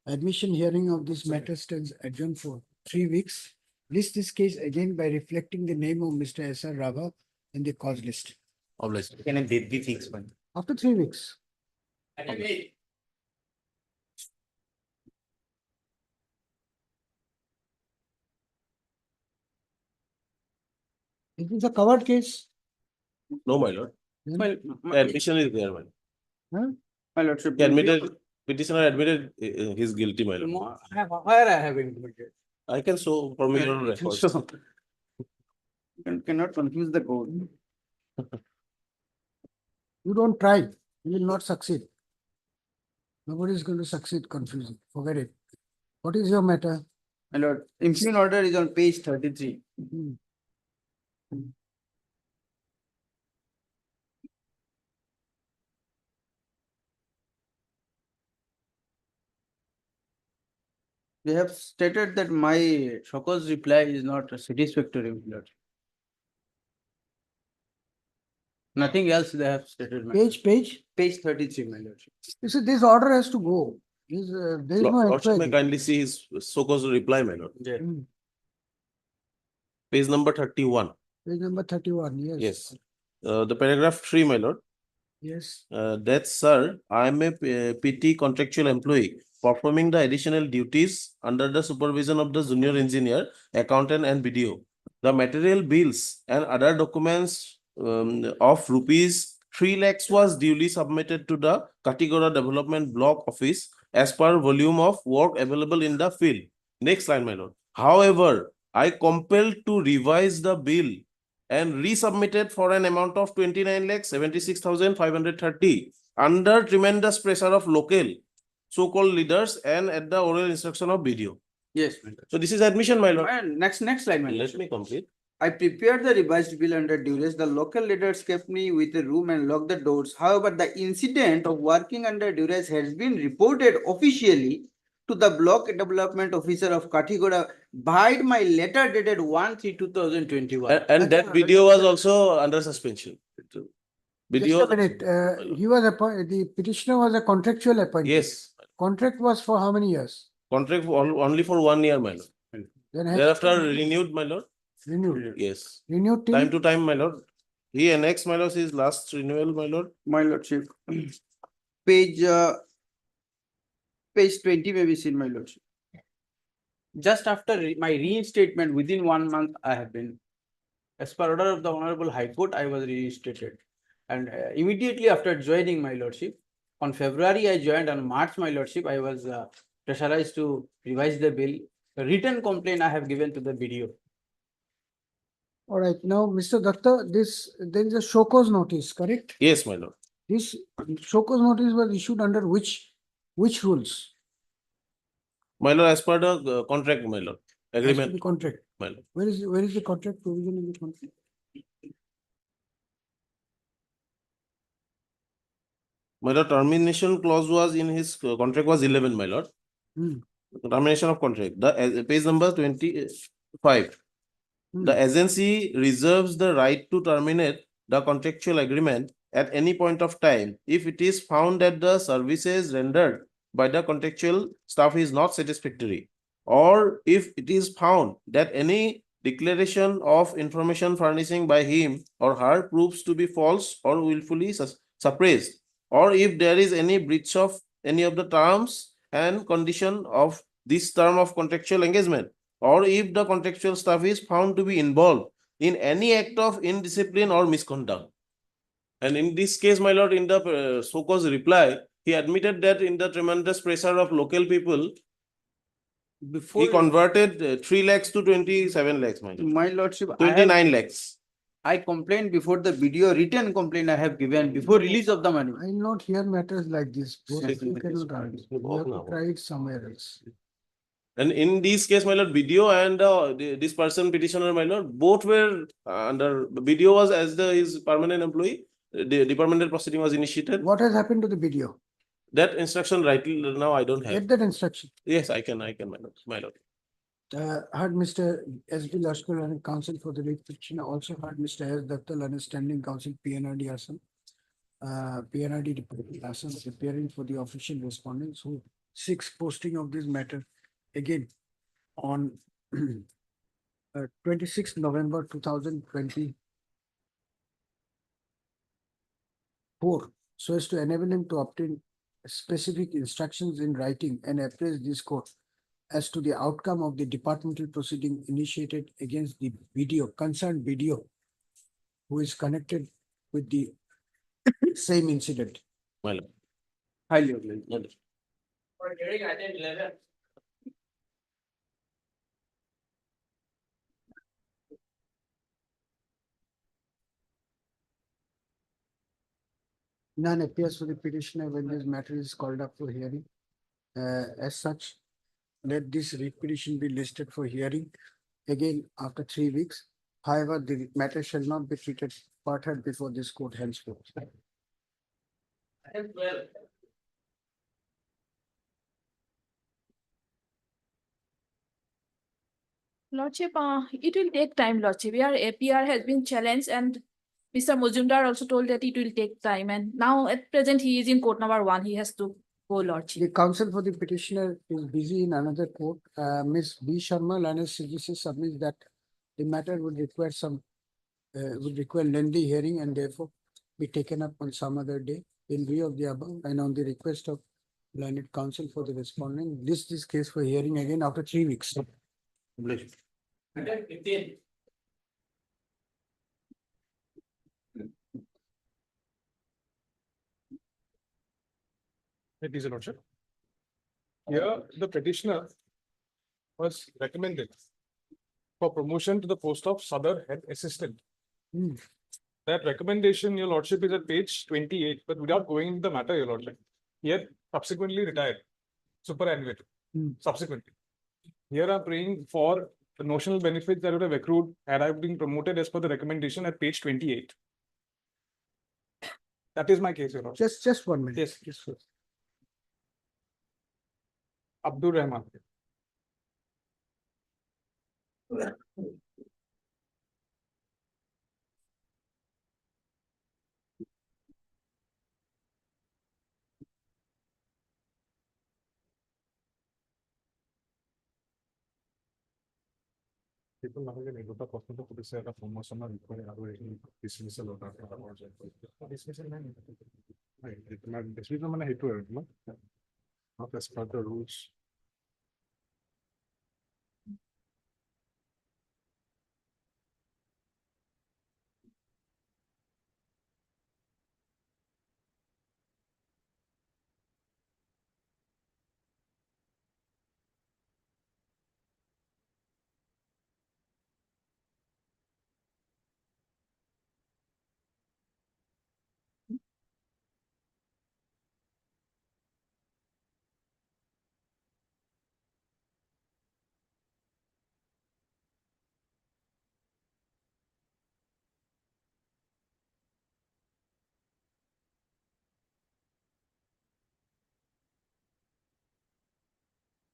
Speaker 2: admission hearing of this matter stands adjourned for 3 weeks. List this case again by reflecting the name of Mr. S. R. Rabha in the cause list.
Speaker 6: Obliged.
Speaker 12: Can a date be fixed, man?
Speaker 2: After 3 weeks.
Speaker 8: Item 8.
Speaker 2: It is a covered case.
Speaker 18: No, my lord.
Speaker 2: Then-
Speaker 18: Admission is there, my lord.
Speaker 2: Huh?
Speaker 16: My lordship.
Speaker 18: He admitted, petitioner admitted he's guilty, my lord.
Speaker 16: Where I have admitted.
Speaker 18: I can show from your records.
Speaker 16: So, cannot confuse the code.
Speaker 2: You don't try, you will not succeed. Nobody is going to succeed confusing. Forget it. What is your matter?
Speaker 16: My lord, impugned order is on page 33.
Speaker 2: Hmm.
Speaker 16: They have stated that my Shoko's reply is not satisfactory, my lord. Nothing else they have stated. my lord.
Speaker 2: Page?
Speaker 16: Page 33, my lordship.
Speaker 2: You see, this order has to go. There is no
Speaker 18: Lordship may
Speaker 2: inquiry.
Speaker 18: kindly see his so-called reply, my lord.
Speaker 2: Hmm.
Speaker 18: Page number 31.
Speaker 2: Page number 31, yes.
Speaker 18: Yes. The paragraph 3, my lord.
Speaker 2: Yes.
Speaker 18: That, sir, I am a PT contractual employee performing the additional duties under the supervision of the junior engineer, accountant and BDO. The material bills and other documents of rupees 3 lakhs was duly submitted to the Katigora Development Block Office as per volume of work available in the field. Next line, my lord. However, I compelled to revise the bill and resubmitted for an amount of 29,76,530 under tremendous pressure of local so-called leaders and at the oral instruction of video.
Speaker 19: Yes, my lord.
Speaker 18: So this is admission, my lord.
Speaker 19: And next slide, my lord.
Speaker 18: Let me complete.
Speaker 19: I prepared the revised bill under duress. The local leaders kept me with a room and locked the doors. However, the incident of working under duress has been reported officially to the block development officer of Kathigoda by my letter dated 1/3/2021.
Speaker 18: And that video was also under suspension. Video
Speaker 2: Just a
Speaker 18: was-
Speaker 2: minute, he was appointed, the petitioner was a contractual appointee.
Speaker 18: Yes,
Speaker 2: Contract was for how many years?
Speaker 18: contract only for 1 year, my lord.
Speaker 2: Then has
Speaker 18: Thereafter renewed, my lord.
Speaker 2: renewed,
Speaker 18: Yes.
Speaker 2: renewed till
Speaker 18: Time to time, my lord. He annexed, my lord, his last renewal, my lord.
Speaker 19: My lordship. Page 20 may be seen, my lordship. Just after my reinstatement, within 1 month, I have been, as per order of the Honorable High Court, I was reinstated. And immediately after joining, my lordship, on February I joined, on March, my lordship, I was pressurized to revise the bill. A written complaint I have given to the BDO.
Speaker 2: all right, now, Mr. Datta, there is a show cause notice, correct?
Speaker 18: Yes, my lord.
Speaker 2: This show cause notice was issued under which rules?
Speaker 18: My lord, as per the contract, my lord.
Speaker 2: As per
Speaker 18: Agreement,
Speaker 2: the contract.
Speaker 18: my lord.
Speaker 2: Where is the contract provision in the contract?
Speaker 18: My lord, termination clause was in his contract was 11, my lord.
Speaker 2: Hmm.
Speaker 18: Termination of contract, the page number 25. The agency reserves the right to terminate the contractual agreement at any point of time if it is found that the services rendered by the contractual staff is not satisfactory, or if it is found that any declaration of information furnishing by him or her proves to be false or willfully suppressed, or if there is any breach of any of the terms and condition of this term of contractual engagement, or if the contractual staff is found to be involved in any act of indiscipline or misconduct. And in this case, my lord, in the so-called reply, he admitted that in the tremendous pressure of local people, he converted 3 lakhs to 27 lakhs, my lord.
Speaker 19: My lordship,
Speaker 18: 29 lakhs.
Speaker 19: I complained before the BDO, written complaint I have given before release of the money.
Speaker 2: I will not hear matters like this. Both
Speaker 18: Yes,
Speaker 2: you
Speaker 18: yes,
Speaker 2: cannot
Speaker 18: yes.
Speaker 2: argue.
Speaker 18: Yes,
Speaker 2: You have to try it somewhere else.
Speaker 18: And in this case, my lord, BDO and this person petitioner, my lord, both were under BDO was as his permanent employee. The departmental proceeding was initiated.
Speaker 2: What has happened to the video?
Speaker 18: That instruction right now I don't have.
Speaker 2: Get that instruction.
Speaker 18: Yes, I can, my lord, my lord.
Speaker 2: Heard Mr. S.B. Lashkar and counsel for the lead petitioner, also heard Mr. S. Dattal and standing counsel PNRD Assam. PNRD Deputy Assam preparing for the official respondents who seeks posting of this matter again on 26th November 2024, so as to enable him to obtain specific instructions in writing and appraise this court as to the outcome of the departmental proceeding initiated against the concerned BDO, who is connected with the same incident.
Speaker 18: My lord.
Speaker 19: Highly
Speaker 2: None appears for the petitioner when this matter is called up for hearing. As such, let this writ petition be listed for hearing again after 3 weeks. However, the matter shall not be treated part before this court henceforth.
Speaker 9: Lordship, it will take time, Lordship. Your APR has been challenged and Mr. Mujumdar also told that it will take time. And now at present, he is in court number 1. He has to go, Lordship.
Speaker 2: The counsel for the petitioner is busy in another court. Ms. B. Sharma, Learned CGC, submits that the matter would require lengthy hearing and therefore be taken up on some other day. In view of the above and on the request of learned counsel for the respondent, this case for hearing again after 3 weeks.
Speaker 5: It is a lordship. Here, the petitioner was recommended
Speaker 20: for promotion to the post of Sadar Head Assistant.
Speaker 2: Hmm.
Speaker 20: That recommendation, your lordship, is at page 28, but without going into the matter, your lordship. He had subsequently retired, superannuated, subsequently. Here I'm praying for the notional benefits that would have accrued had I been promoted as per the recommendation at page 28. That is my case, your lordship.
Speaker 2: Just 1 minute.
Speaker 20: Yes. Abdul Rahman. People now get able to possible to put a promotion or dismissal or dismissal. Not as per the rules.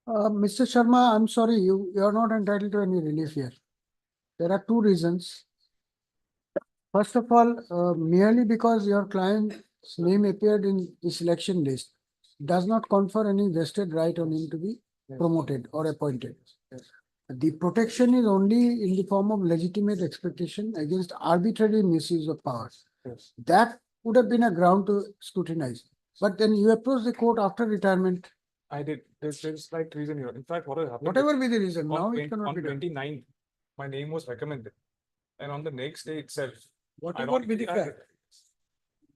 Speaker 2: Mr. Sharma, I'm sorry, you are not entitled to any relief here. There are 2 reasons. First of all, merely because your client's name appeared in the selection list does not confer any vested right on him to be promoted or appointed. The protection is only in the form of legitimate expectation against arbitrary misuse of powers. That would have been a ground to scrutinize. But then you approach the court after retirement.
Speaker 20: I did. There's slight reason here. In fact, what has happened?
Speaker 2: Whatever be the reason, now it
Speaker 20: 20
Speaker 2: cannot
Speaker 20: on
Speaker 2: be done.
Speaker 20: 29th, my name was recommended. And on the next day itself,
Speaker 2: Whatever be the fact,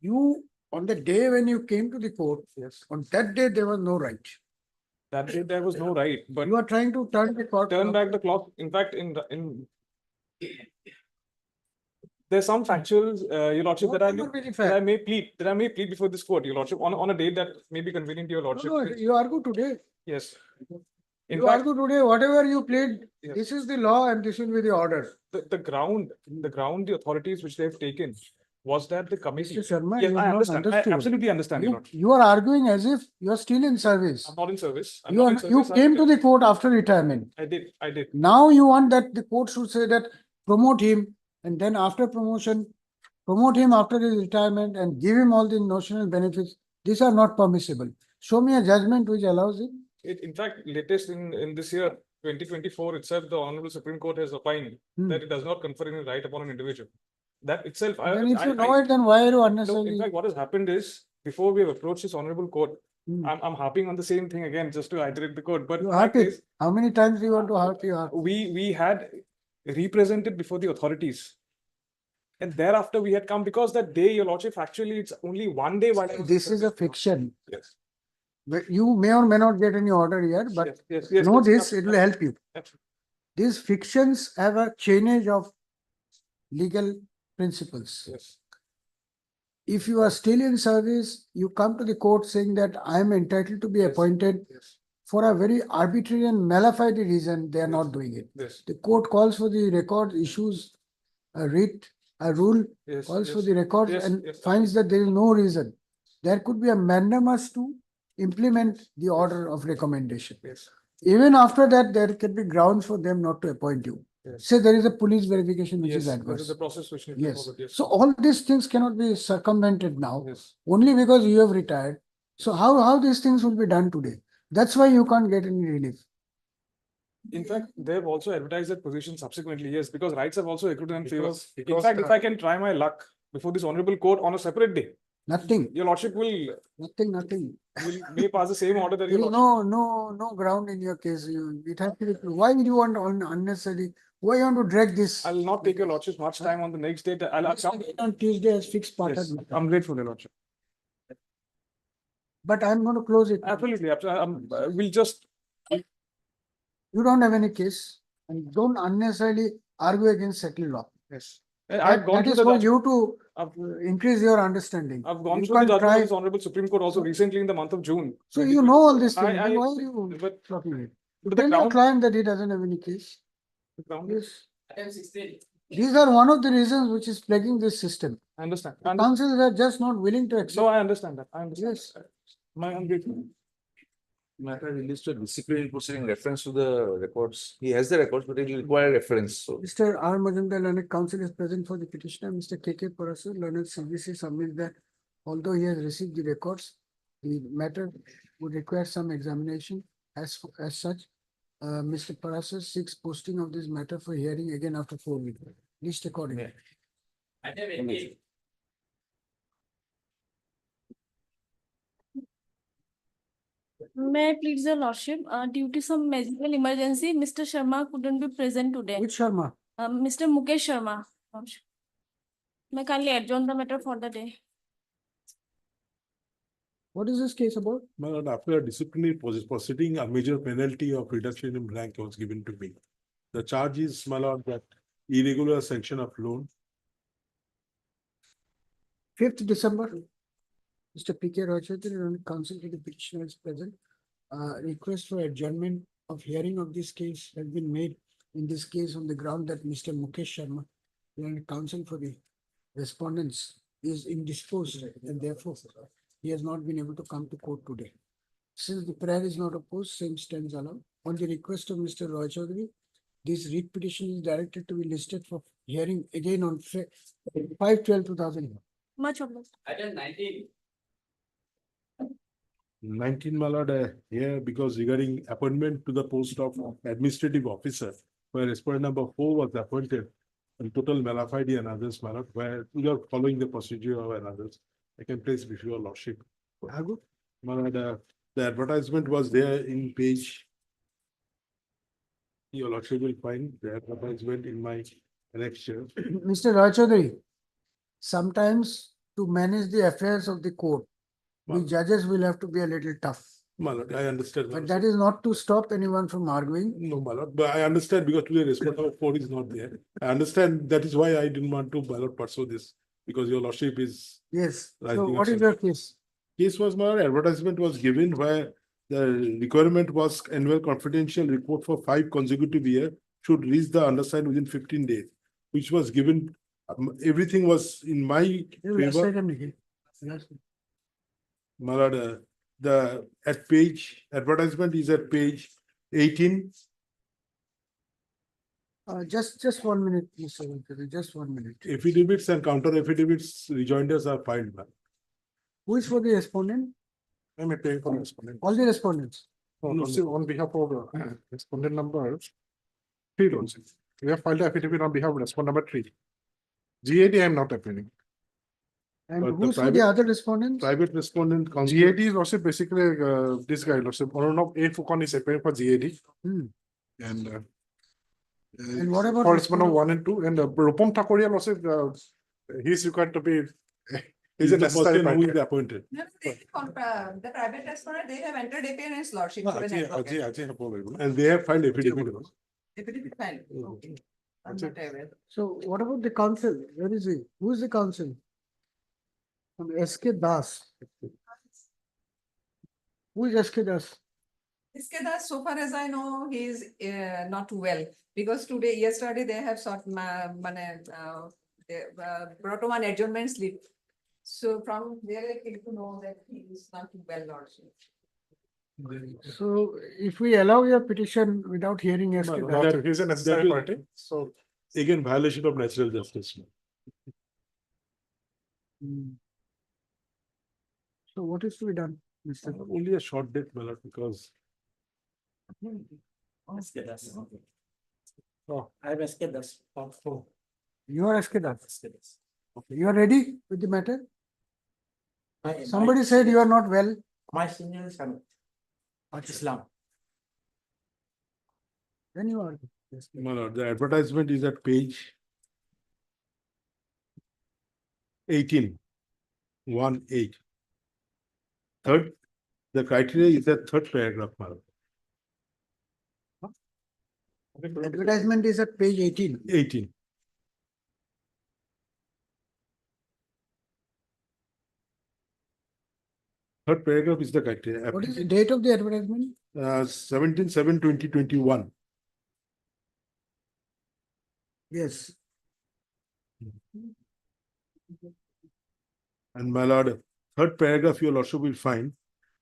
Speaker 2: you, on the day when you came to the court, on that day there was no right.
Speaker 20: That day there was no right, but
Speaker 2: You are trying to turn the court.
Speaker 20: turn back the clock. In fact, there's some factuals, your lordship, that I may plead before this court, your lordship, on a date that may be convenient to your lordship.
Speaker 2: No, you argue today.
Speaker 20: Yes. In
Speaker 2: You
Speaker 20: fact,
Speaker 2: argue today, whatever you plead, this is the law and this will be the order.
Speaker 20: the ground, the authorities which they've taken was that the committee.
Speaker 2: Mr. Sharma,
Speaker 20: Yes,
Speaker 2: you
Speaker 20: I
Speaker 2: have not
Speaker 20: understand. I
Speaker 2: understood.
Speaker 20: absolutely understand, your lordship.
Speaker 2: You are arguing as if you are still in service.
Speaker 20: I'm not in service. I'm
Speaker 2: You,
Speaker 20: not in
Speaker 2: are, you
Speaker 20: service.
Speaker 2: came to the court after retirement.
Speaker 20: I did.
Speaker 2: Now you want that the court should say that promote him and then after promotion, promote him after his retirement and give him all the notional benefits. These are not permissible. Show me a judgment which allows it.
Speaker 20: In fact, latest in this year, 2024 itself, the Honorable Supreme Court has opined that it does not confer any right upon an individual. That itself,
Speaker 2: Then if you know it, then why are you
Speaker 20: no,
Speaker 2: unnecessarily?
Speaker 20: in fact, what has happened is, before we have approached this Honorable Court, I'm harping on the same thing again, just to iterate the court. But
Speaker 2: You
Speaker 20: fact
Speaker 2: harp it.
Speaker 20: is,
Speaker 2: How many times do you want to harp you harp?
Speaker 20: we had represented before the authorities. And thereafter we had come, because that day, your lordship, actually it's only one day while I was
Speaker 2: This
Speaker 20: in
Speaker 2: is a
Speaker 20: service.
Speaker 2: fiction.
Speaker 20: Yes.
Speaker 2: But you may or may not get any order here, but
Speaker 20: Yes,
Speaker 2: know
Speaker 20: yes,
Speaker 2: this, it will help you.
Speaker 20: absolutely.
Speaker 2: These fictions have a chainage of legal principles.
Speaker 20: Yes.
Speaker 2: If you are still in service, you come to the court saying that I am entitled to be appointed for a very arbitrary and malified reason, they are not doing it.
Speaker 20: Yes.
Speaker 2: The court calls for the record, issues a writ, a rule,
Speaker 20: Yes,
Speaker 2: calls for
Speaker 20: yes.
Speaker 2: the record
Speaker 20: Yes,
Speaker 2: and
Speaker 20: yes,
Speaker 2: finds that there is no reason. There could be a mandamus to implement the order of recommendation.
Speaker 20: Yes.
Speaker 2: Even after that, there can be grounds for them not to appoint you.
Speaker 20: Yes.
Speaker 2: Say there is a police verification which is
Speaker 20: Yes, there
Speaker 2: adverse.
Speaker 20: is a process which needs to be
Speaker 2: Yes.
Speaker 20: followed. Yes.
Speaker 2: So all these things cannot be circumvented now,
Speaker 20: Yes.
Speaker 2: only because you have retired. So how these things will be done today? That's why you can't get any relief.
Speaker 20: In fact, they have also advertised that position subsequently, yes, because rights have also accrued in favor. In
Speaker 2: because
Speaker 20: fact, if I can try my luck before this honorable court on a separate day,
Speaker 2: Nothing,
Speaker 20: your lordship will
Speaker 2: nothing.
Speaker 20: may pass the same order that your
Speaker 2: There is
Speaker 20: lordship.
Speaker 2: no ground in your case. It has to be, why would you want unnecessary? Why you want to drag this?
Speaker 20: I'll not take your lordship much time on the next date. I'll come.
Speaker 2: On Tuesday as fixed part.
Speaker 20: Yes, I'm grateful, your lordship.
Speaker 2: But I'm going to close it.
Speaker 20: Absolutely. We'll just.
Speaker 2: You don't have any case. And don't unnecessarily argue against settled law.
Speaker 20: Yes. And I've gone
Speaker 2: That
Speaker 20: through
Speaker 2: is for
Speaker 20: the,
Speaker 2: you to
Speaker 20: I've,
Speaker 2: increase your understanding.
Speaker 20: I've gone
Speaker 2: You
Speaker 20: through the
Speaker 2: can't
Speaker 20: judgment
Speaker 2: try-
Speaker 20: of this Honorable Supreme Court also recently in the month of June.
Speaker 2: So you know all this thing,
Speaker 20: I-
Speaker 2: then why are you
Speaker 20: but-
Speaker 2: talking it?
Speaker 20: but the
Speaker 2: Tell your
Speaker 20: Crown-
Speaker 2: client that he doesn't have any case.
Speaker 20: The Crown-
Speaker 2: Yes. These are one of the reasons which is plaguing this system.
Speaker 20: I understand.
Speaker 2: The councils are just not willing to accept.
Speaker 20: No, I understand that. I understand.
Speaker 2: Yes.
Speaker 20: I'm grateful.
Speaker 13: Matter released to disciplinary proceeding reference to the records. He has the records, but it will require reference. So
Speaker 2: Mr. R. Majumdar, learned counsel is present for the petitioner. Mr. K.K. Parasur, learned CBC submits that although he has received the records, the matter would require some examination. As such, Mr. Parasur seeks posting of this matter for hearing again after 4 weeks. List accordingly.
Speaker 9: May I please your lordship, due to some medical emergency, Mr. Sharma couldn't be present today.
Speaker 2: Which Sharma?
Speaker 9: Mr. Mukesh Sharma. May I kindly adjourn the matter for the day.
Speaker 2: What is this case about?
Speaker 21: My lord, after a disciplinary proceeding, a major penalty of reduction in rank was given to me. The charge is, my lord, that irregular sanction of loan.
Speaker 2: 5th December. Mr. P.K. Rochester, on counsel to the petitioner is present. Request for adjournment of hearing of this case has been made in this case on the ground that Mr. Mukesh Sharma, the counsel for the respondents, is indisposed and therefore he has not been able to come to court today. Since the prayer is not opposed, same stands allowed. On the request of Mr. Roy Chaudhary, this writ petition is directed to be listed for hearing again on 5/12/2000.
Speaker 9: Much obliged.
Speaker 21: 19, my lord, here because regarding appointment to the post of administrative officer, where respondent number 4 was appointed, and total malafide and others, my lord, where we are following the procedure and others. I can place before your lordship. My lord, the advertisement was there in page. Your lordship will find the advertisement in my lecture.
Speaker 2: Mr. Roy Chaudhary, sometimes to manage the affairs of the court, the judges will have to be a little tough.
Speaker 21: My lord, I understand. my
Speaker 2: But
Speaker 21: lord.
Speaker 2: that is not to stop anyone from arguing.
Speaker 21: No, my lord, but I understand because today respondent number 4 is not there. I understand that is why I didn't want to, my lord, pursue this, because your lordship is.
Speaker 2: Yes. So
Speaker 21: rising
Speaker 2: what
Speaker 21: up.
Speaker 2: is your case?
Speaker 21: Case was, my lord, advertisement was given where the requirement was annual confidential report for 5 consecutive years should reach the undersigned within 15 days, which was given. Everything was in my favor. My lord, the advertisement is at page 18.
Speaker 2: Just 1 minute, Mr. Venkata, just 1 minute.
Speaker 21: Affidavits and counter affidavits rejoinders are filed, ma'am.
Speaker 2: Who is for the respondent?
Speaker 21: I'm applying for respondent.
Speaker 2: All the respondents.
Speaker 21: No, see, on behalf of respondent number 3 also. We have filed affidavit on behalf of respondent number 3. GAD I am not appealing.
Speaker 2: And
Speaker 21: But
Speaker 2: who's for the other respondents?
Speaker 21: Private respondent. GAD is also basically this guy, also, Arunab A. Fukon is appearing for GAD. And
Speaker 2: what about
Speaker 21: for respondent 1 and 2, and Rupam Thakuria also, he is required to be, he's a necessary who is appointed.
Speaker 14: No, the private respondent, they have entered appearance lordship.
Speaker 21: And they have filed affidavit.
Speaker 14: Affidavit filed. Okay. I'm not aware.
Speaker 2: So what about the counsel? Where is he? Who is the counsel? From SK Das. Who is SK Das?
Speaker 14: Iskeda, so far as I know, he is not well because yesterday they have they brought on adjournment slip. So from there I came to know that he is not well, lordship.
Speaker 2: So if we allow your petition without hearing SK Das.
Speaker 21: He's a necessary party. So again, violation of natural justice.
Speaker 2: So what is to be done, Mr.
Speaker 21: Only a short date, my lord, because.
Speaker 12: Oh, I am SK Das.
Speaker 2: You are SK Das. Okay, you are ready with the matter? Somebody said you are not well.
Speaker 12: My senior is Islam.
Speaker 2: Then you are.
Speaker 21: My lord, the advertisement is at page 18. 1(8). Third, the criteria is the third paragraph, my lord.
Speaker 2: Advertisement is at page 18.
Speaker 21: 18. Third paragraph is the criteria.
Speaker 2: What is the date of the advertisement?
Speaker 21: 17/7/2021.
Speaker 2: Yes.
Speaker 21: And my lord, third paragraph, your lordship will find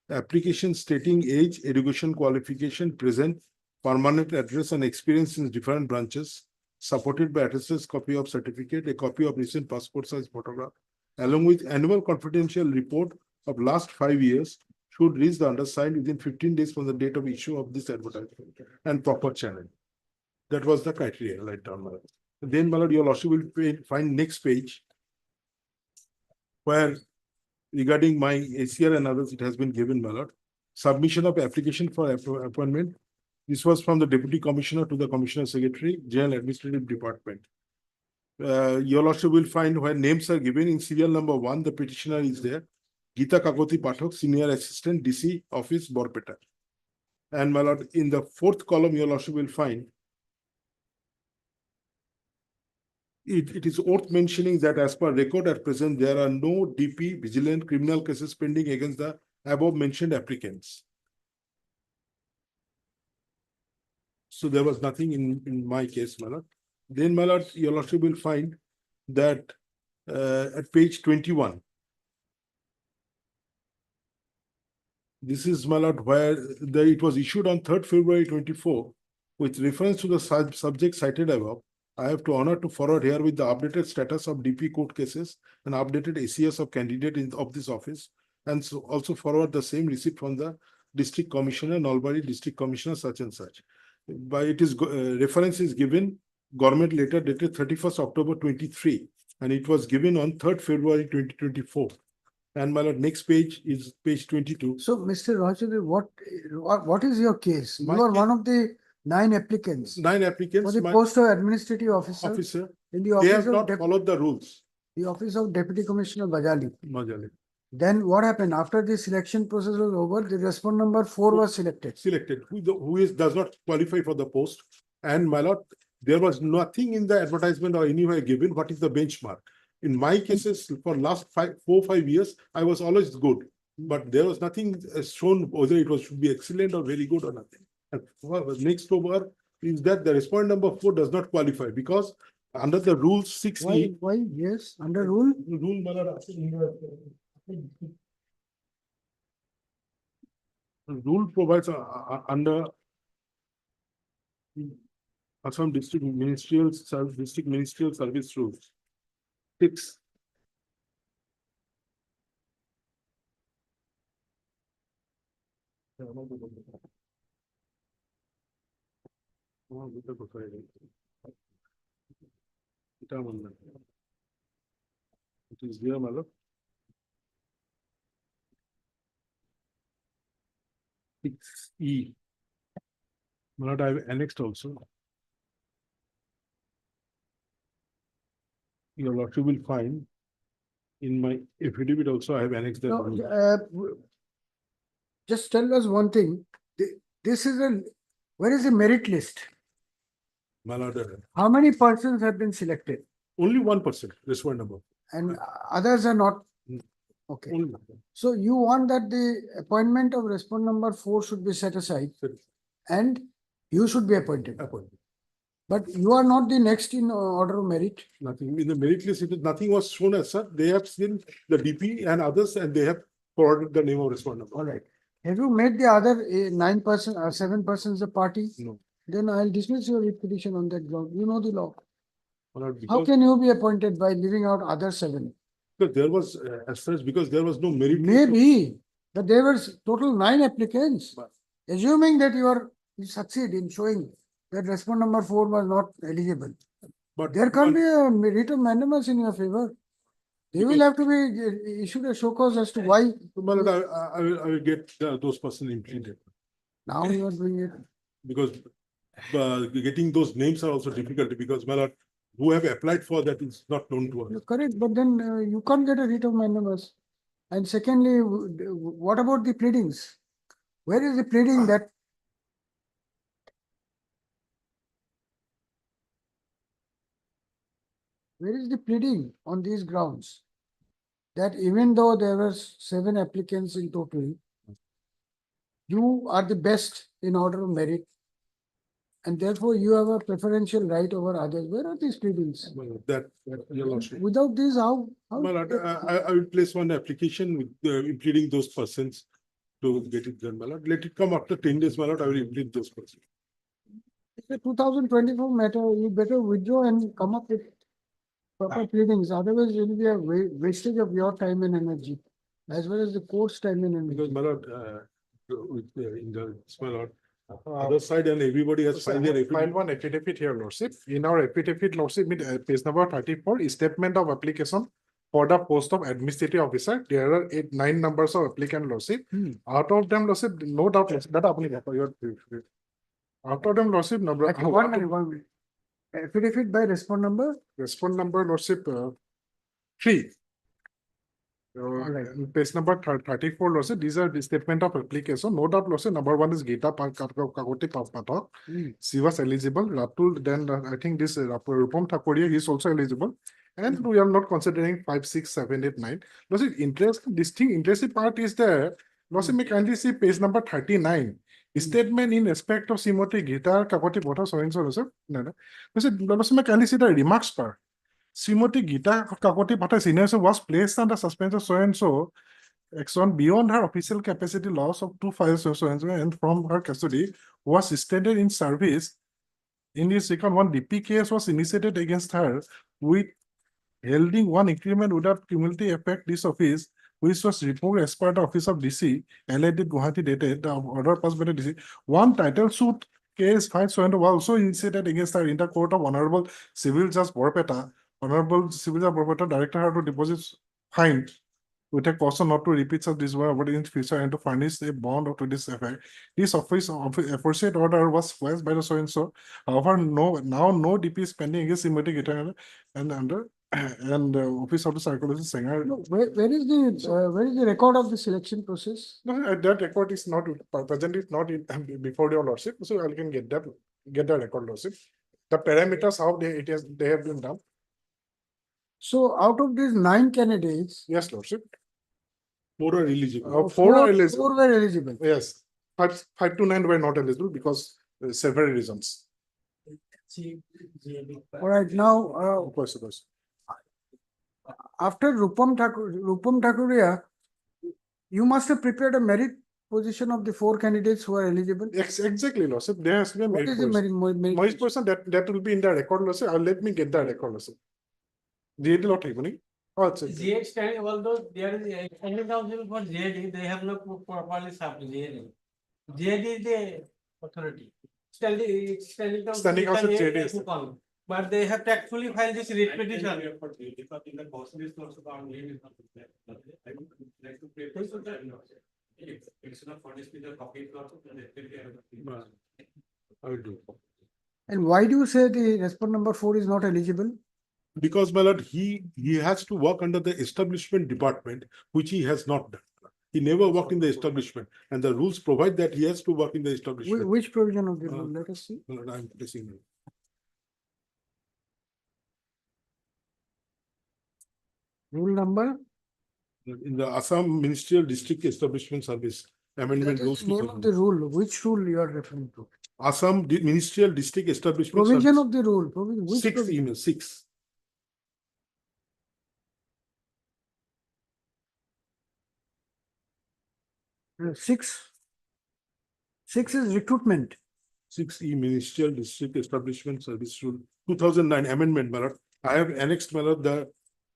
Speaker 21: the application stating age, education qualification, present, permanent address and experience in different branches, supported by attested copy of certificate, a copy of recent passport size photograph, along with annual confidential report of last 5 years, should reach the undersigned within 15 days from the date of issue of this advertisement and proper channel. That was the criteria, right down, my lord. Then, my lord, your lordship will find next page where regarding my ACR and others, it has been given, my lord. Submission of application for appointment. This was from the Deputy Commissioner to the Commissioner Secretary, General Administrative Department. Your lordship will find where names are given in serial number 1, the petitioner is there. Geeta Kakoti Pathak, Senior Assistant, DC Office, Borpeta. And my lord, in the fourth column, your lordship will find it is worth mentioning that as per record at present, there are no DP vigilant criminal cases pending against the above mentioned applicants. So there was nothing in my case, my lord. Then, my lord, your lordship will find that at page 21. This is, my lord, where it was issued on 3rd February 24 with reference to the subject cited above. I have to honor to forward here with the updated status of DP court cases and updated ACS of candidate of this office, and so also forward the same receipt from the District Commissioner, Nalbari District Commissioner, such and such. By it is reference is given government letter dated 31st October 23, and it was given on 3rd February 2024. And my lord, next page is page 22.
Speaker 2: So, Mr. Roger, what is your case?
Speaker 21: My
Speaker 2: You are
Speaker 21: case-
Speaker 2: one of the 9 applicants.
Speaker 21: 9 applicants.
Speaker 2: For the
Speaker 21: my
Speaker 2: post of administrative officer. In the
Speaker 21: They
Speaker 2: office
Speaker 21: have
Speaker 2: of
Speaker 21: not followed the rules.
Speaker 2: the office of Deputy Commissioner Bajali.
Speaker 21: Majali.
Speaker 2: Then what happened? After the selection process was over, the respondent number 4 was selected.
Speaker 21: Selected, does not qualify for the post. And my lord, there was nothing in the advertisement or anywhere given what is the benchmark. In my cases, for last 4 or 5 years, I was always good. But there was nothing shown whether it was should be excellent or very good or nothing. And next over is that the respondent number 4 does not qualify because under the rule 6E.
Speaker 2: Why? Yes, under rule.
Speaker 21: Rule, my lord, rule provides under Assam District Ministerial Service Rules. 6. It is there, my lord. 6E. My lord, I have annexed also. Your lordship will find in my affidavit also, I have annexed that.
Speaker 2: No,
Speaker 21: rule.
Speaker 2: just tell us one thing. This is where is the merit list?
Speaker 21: My lord,
Speaker 2: How many persons have been selected?
Speaker 21: only 1%, respondent number.
Speaker 2: And others are not. Okay.
Speaker 21: Only.
Speaker 2: So you want that the appointment of respondent number 4 should be set aside and you should be appointed. But you are not the next in order of merit.
Speaker 21: Nothing in the merit list, nothing was shown as such. They have seen the DP and others and they have forwarded the name of respondent.
Speaker 2: All right. Have you made the other 9 persons or 7 persons a party?
Speaker 21: No.
Speaker 2: Then I'll dismiss your writ petition on that ground. You know the law. How
Speaker 21: Because
Speaker 2: can you be appointed by leaving out other 7?
Speaker 21: there was as such, because there was no merit.
Speaker 2: Maybe, but there were total 9 applicants. Assuming that you succeed in showing that respondent number 4 was not eligible.
Speaker 21: But
Speaker 2: There can't be a writ of mandamus in your favor. They will have to be issued a show cause as to why.
Speaker 21: I will get those persons implemented.
Speaker 2: Now you are doing it.
Speaker 21: Because getting those names are also difficult because my lord, who have applied for that is not known to us.
Speaker 2: You're correct, but then you can't get a writ of mandamus. And secondly, what about the pleadings? Where is the pleading that Where is the pleading on these grounds? That even though there were 7 applicants in total, you are the best in order of merit, and therefore you have a preferential right over others. Where are these pleadings?
Speaker 21: Well, that, your lordship.
Speaker 2: Without this, how?
Speaker 21: Well, I will place one application with including those persons to get it done, my lord. Let it come after 10 days, my lord. I will include those persons.
Speaker 2: It's a 2024 matter. You better withdraw and come up with proper pleadings. Otherwise, it will be a wastage of your time and energy, as well as the court's time and energy.
Speaker 21: Because, my lord, in the, my lord, other side and everybody has
Speaker 20: So I
Speaker 21: filed their
Speaker 20: have filed one affidavit here, lordship. In our affidavit, lordship, page number 34, is statement of application for the post of administrative officer. There are 9 numbers of applicant, lordship. Out of them, lordship, no doubt, lordship, that out of them, lordship, number.
Speaker 2: One minute. Affidavit by respond number?
Speaker 20: Respond number, lordship, 3.
Speaker 2: Alright.
Speaker 20: Page number 34, lordship, these are the statement of application. No doubt, lordship, number 1 is Gita Kakoti Papatok. She was eligible. Ratul, then I think this Rupam Thakuria is also eligible. And we are not considering 5, 6, 7, 8, 9. Lordship, interesting part is there. Lordship, may kindly see page number 39. Statement in respect of Simoti Gita Kakoti Pota, so and so, lordship, may kindly see the remarks part. Srimati Gita Kakoti Bhatta Senior was placed under suspension so and so action beyond her official capacity, loss of 2 files so and so, and from her custody was extended in service. In this second one, DP case was initiated against her with holding 1 increment without cumulative effect. This office, which was reported as part of office of DC, LAD Guwahati dated the order passed by the DC. 1 title suit case filed so and so was also initiated against her in the court of Honorable Civil Judge Borpeta. Honorable Civil Judge Borpeta directed her to deposit fine with a caution not to repeat such dishonorable in future and to furnish a bond to this effect. This office aforesaid order was quashed by the so and so. However, no DP is pending against Srimati Gita and under and office of the psychologist Sanger.
Speaker 2: No, where is the record of the selection process?
Speaker 20: No, that record is not present. Is not in, before your lordship, so I can get the record, lordship. The parameters how they have been done.
Speaker 2: So out of these 9 candidates,
Speaker 20: yes, lordship,
Speaker 21: 4 are eligible.
Speaker 20: 4 are eligible.
Speaker 2: 4 were eligible.
Speaker 20: Yes, 5 to 9 were not eligible because several reasons.
Speaker 2: All right, now after Rupam Thakuria, you must have prepared a merit position of the 4 candidates who are eligible.
Speaker 20: Exactly, lordship. There has to be a
Speaker 2: What
Speaker 20: merit
Speaker 2: is the
Speaker 20: position. Merit position that will be in the record, lordship. Let me get the record, lordship. GAD lot happening.
Speaker 19: GAD standing, although there is a standing council for GAD, they have not properly served GAD. GAD is the authority. Standing council
Speaker 20: GAD is.
Speaker 19: But they have to actually file this writ petition.
Speaker 21: I will do.
Speaker 2: And why do you say the respond number 4 is not eligible?
Speaker 21: Because, my lord, he has to work under the establishment department, which he has not done. He never worked in the establishment, and the rules provide that he has to work in the establishment.
Speaker 2: Which provision of the rule? Let us see.
Speaker 21: I'm placing it.
Speaker 2: Rule number?
Speaker 21: In the Assam Ministerial District Establishment Service Amendment Rules.
Speaker 2: Name of the rule. Which rule you are referring to?
Speaker 21: Assam Ministerial District Establishment
Speaker 2: Provision
Speaker 21: Service.
Speaker 2: of the rule. Provision. Which
Speaker 21: 6
Speaker 2: provision?
Speaker 21: email 6.
Speaker 2: Six is recruitment.
Speaker 21: 6E Ministerial District Establishment Service Rule 2009 amendment, my lord. I have annexed, my lord, the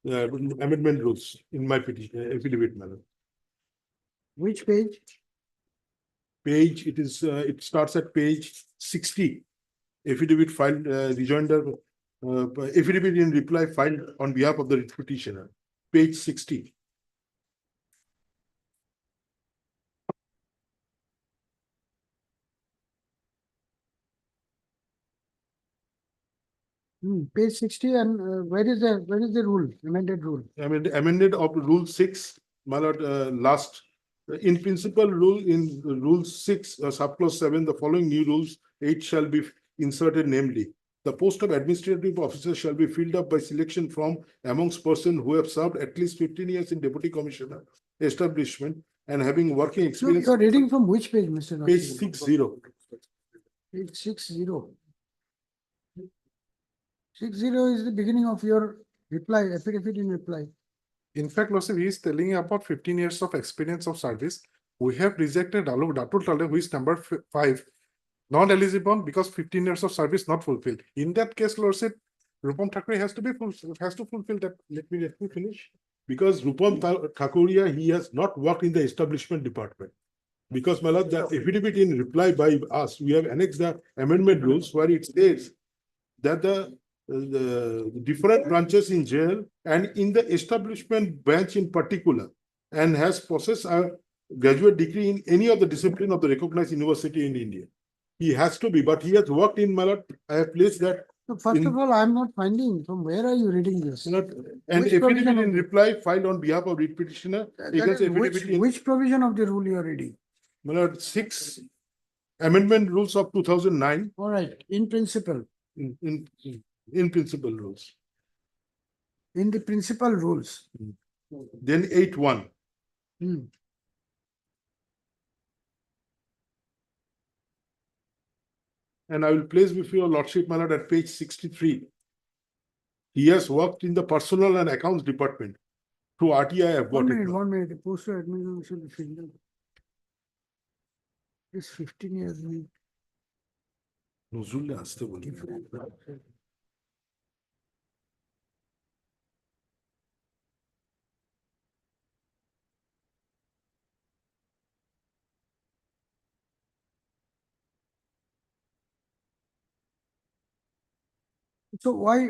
Speaker 21: amendment rules in my petition, affidavit, my lord.
Speaker 2: Which page?
Speaker 21: Page, it starts at page 60. Affidavit filed, rejoinder, affidavit in reply filed on behalf of the petitioner. Page 60.
Speaker 2: Page 60, and where is the rule, amended rule?
Speaker 21: Amended of Rule 6, my lord, last. In principle rule, in Rule 6, subclause 7, the following new rules 8 shall be inserted, namely The post of administrative officer shall be filled up by selection from amongst persons who have served at least 15 years in deputy commissioner establishment and having working
Speaker 2: So
Speaker 21: experience.
Speaker 2: you are reading from which page, Mr.
Speaker 21: Page
Speaker 2: Rajchandran?
Speaker 21: 60.
Speaker 2: Page 60. 60 is the beginning of your reply, affidavit in reply.
Speaker 21: In fact, Lordship, he is telling about 15 years of experience of service. We have rejected Datul Tale, who is number 5, not eligible because 15 years of service not fulfilled. In that case, Lordship, Rupam Thakur has to fulfill that. Let me finish. Because Rupam Thakuria, he has not worked in the establishment department. Because, my lord, the affidavit in reply by us, we have annexed the amendment rules where it states that the different branches in jail and in the establishment branch in particular, and has possessed a graduate degree in any of the discipline of the recognized university in India. He has to be, but he has worked in, my lord, I have placed that.
Speaker 2: So first of all, I am not finding from where are you reading this?
Speaker 21: My lord, an
Speaker 2: Which provision
Speaker 21: affidavit
Speaker 2: of
Speaker 21: in
Speaker 2: the-
Speaker 21: reply filed on behalf of read petitioner
Speaker 2: That
Speaker 21: against
Speaker 2: is
Speaker 21: affidavit in,
Speaker 2: which provision of the rule you are reading?
Speaker 21: my lord, 6 amendment rules of 2009
Speaker 2: All right, in principle,
Speaker 21: in principle rules.
Speaker 2: in the principal rules.
Speaker 21: Then 8.1.
Speaker 2: Hmm.
Speaker 21: And I will place before your lordship, my lord, at page 63. He has worked in the personal and accounts department. Through RTI, I have got it.
Speaker 2: 1 minute, the postal administration should be filled up. It's 15 years.
Speaker 21: নজরুলে আসতে বলি।
Speaker 2: So why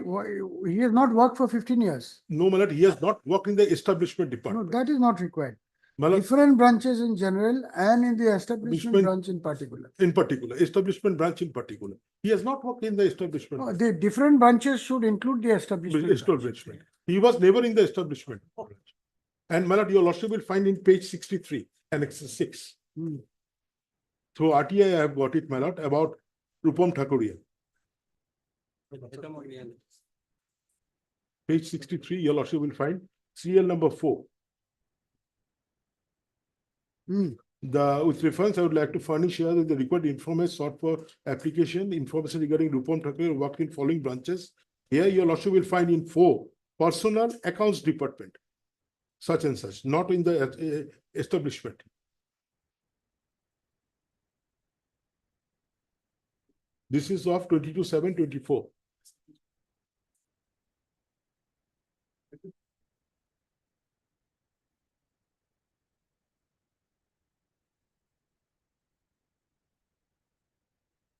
Speaker 2: he has not worked for 15 years?
Speaker 21: No, my lord, he has not worked in the establishment
Speaker 2: No,
Speaker 21: department.
Speaker 2: that is not required.
Speaker 21: My lord,
Speaker 2: Different branches in general and in the establishment
Speaker 21: Establishment-
Speaker 2: branch in particular.
Speaker 21: in particular, establishment branch in particular. He has not worked in the establishment.
Speaker 2: No, the different branches should include the establishment. branch.
Speaker 21: Establishment. He was never in the establishment. And my lord, your lordship will find in page 63, annex 6.
Speaker 2: Hmm.
Speaker 21: Through RTI, I have got it, my lord, about Rupam Thakuria. Page 63, your lordship will find serial number 4.
Speaker 2: Hmm.
Speaker 21: With reference, I would like to furnish here that the required information sought for application, information regarding Rupam Thakur worked in following branches. Here, your lordship will find in 4, personal accounts department, such and such, not in the establishment. This is of 22/7/24.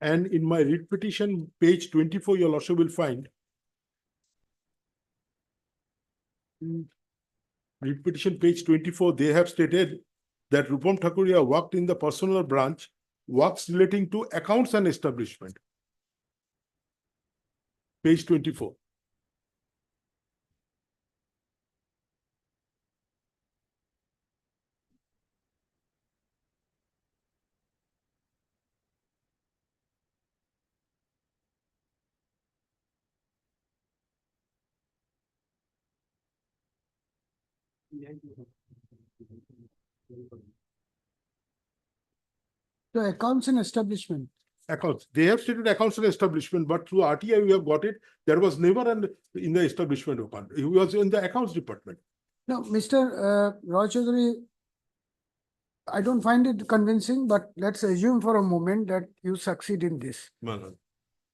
Speaker 21: And in my writ petition, page 24, your lordship will find. Writ petition, page 24, they have stated that Rupam Thakuria worked in the personal branch, works relating to accounts and establishment. Page 24.
Speaker 2: So accounts and establishment.
Speaker 21: Accounts. They have stated accounts and establishment, but through RTI we have got it. There was never in the establishment account. He was in the accounts department.
Speaker 2: Now, Mr. Rajchandran, I don't find it convincing, but let's assume for a moment that you succeed in this.
Speaker 21: My lord.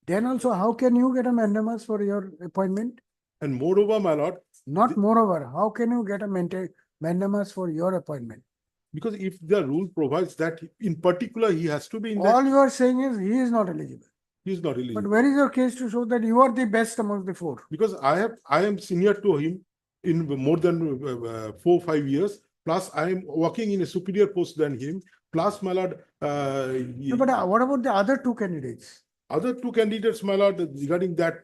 Speaker 2: Then also, how can you get a mandamus for your appointment?
Speaker 21: And moreover, my lord.
Speaker 2: Not moreover, how can you get a mandamus for your appointment?
Speaker 21: Because if the rule provides that in particular, he has to be in
Speaker 2: All
Speaker 21: that,
Speaker 2: you are saying is he is not eligible.
Speaker 21: he is not eligible.
Speaker 2: But where is your case to show that you are the best among the 4?
Speaker 21: Because I am senior to him in more than 4 or 5 years. Plus, I am working in a superior post than him. Plus, my lord.
Speaker 2: No, but what about the other 2 candidates?
Speaker 21: Other 2 candidates, my lord, regarding that,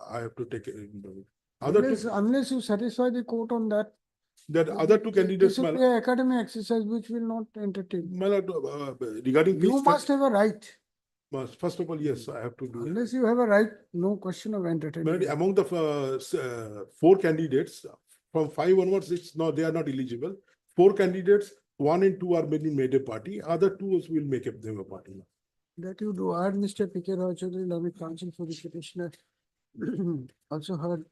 Speaker 21: I have to take it.
Speaker 2: Unless you satisfy the court on that.
Speaker 21: That other 2 candidates,
Speaker 2: This will
Speaker 21: my
Speaker 2: be
Speaker 21: lord,
Speaker 2: an academic exercise which will not entertain.
Speaker 21: regarding
Speaker 2: You must have a right.
Speaker 21: First of all, yes, I have to do.
Speaker 2: Unless you have a right, no question of entertaining.
Speaker 21: But among the four candidates, from five onwards, it's not, they are not eligible. Four candidates, one and two are being made a party, other two will make them a party.
Speaker 2: That you do. I heard Mr. P.K. Roy Choudhury, learned counsel for the petitioner. Also heard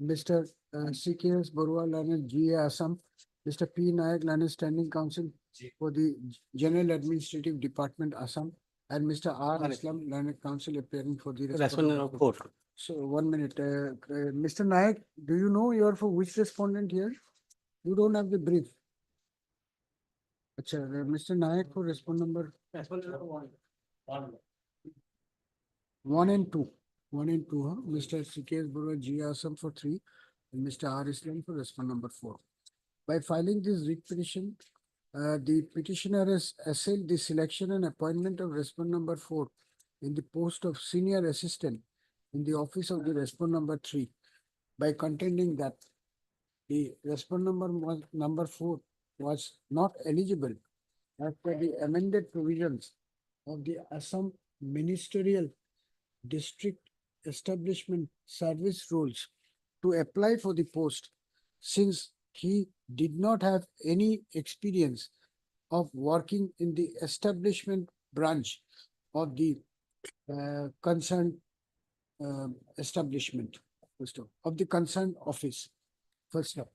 Speaker 2: Mr. C.K.S. Barua, learned G.A. Assam, Mr. P. Nayak, learned standing counsel for the General Administrative Department, Assam, and Mr. R. Islam, learned counsel appearing for the
Speaker 17: Respondent of court.
Speaker 2: So 1 minute, Mr. Nayak, do you know you are for which respondent here? You don't have the brief. Achha, Mr. Nayak for respondent number. One and two. One and two, huh? Mr. C.K.S. Barua, G. Assam for 3, and Mr. R. Islam for respondent number 4. By filing this writ petition, the petitioner has assailed the selection and appointment of respondent number 4 in the post of senior assistant in the office of the respondent number 3 by contending that the respondent number 4 was not eligible as per the amended provisions of the Assam Ministerial District Establishment Service Rules to apply for the post, since he did not have any experience of working in the establishment branch of the concerned establishment, of the concerned office. First up,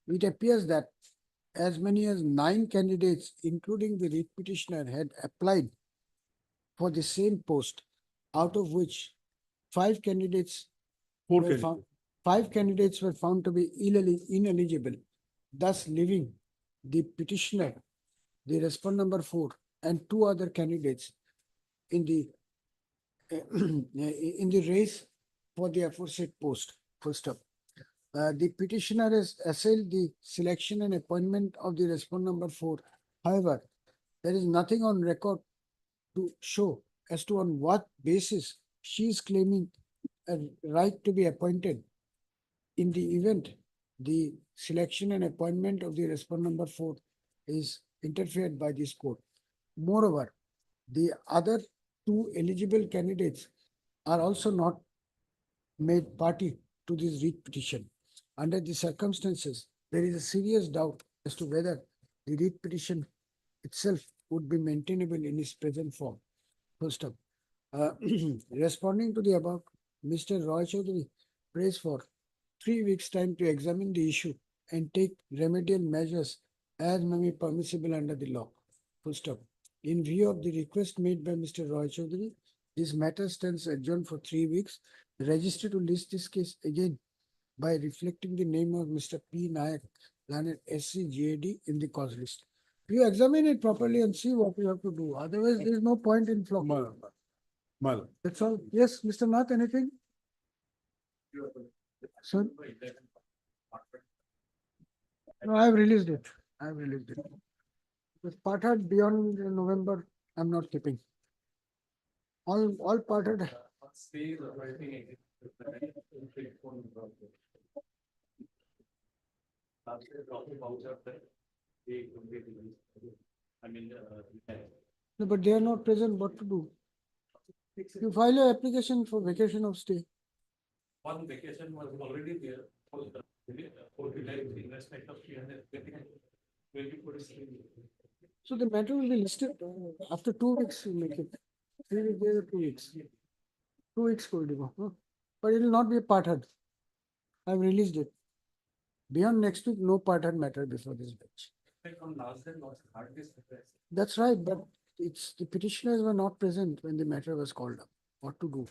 Speaker 2: it appears that as many as 9 candidates, including the writ petitioner, had applied for the same post, out of which 5 candidates were found to be ineligible, thus leaving the petitioner, the respondent number 4, and 2 other candidates in the race for the aforesaid post. First up, the petitioner has assailed the selection and appointment of the respondent number 4. However, there is nothing on record to show as to on what basis she is claiming a right to be appointed in the event the selection and appointment of the respondent number 4 is interfered by this court. Moreover, the other 2 eligible candidates are also not made party to this writ petition. Under the circumstances, there is a serious doubt as to whether the writ petition itself would be maintainable in its present form. First up, responding to the above, Mr. Roy Choudhury prays for 3 weeks' time to examine the issue and take remedial measures as may be permissible under the law. Full stop. In view of the request made by Mr. Roy Choudhury, this matter stands adjourned for 3 weeks. The registry to list this case again by reflecting the name of Mr. P. Nayak, learned SCGAD in the cause list. You examine it properly and see what you have to do. Otherwise, there is no point in flocking. That's all. Yes, Mr. Nath, anything? Sir? No, I have released it. I have released it. This parted beyond November, I'm not keeping. All parted. No, but they are not present. What to do? You file an application for vacation of stay.
Speaker 6: One vacation was already there. For the investment of 320.
Speaker 2: So the matter will be listed after 2 weeks. You make it 3 weeks there, 2 weeks. 2 weeks could be, huh? But it will not be a parted. I've released it. Beyond next week, no parted matter before this batch. That's right, but it's the petitioners were not present when the matter was called up. What to do?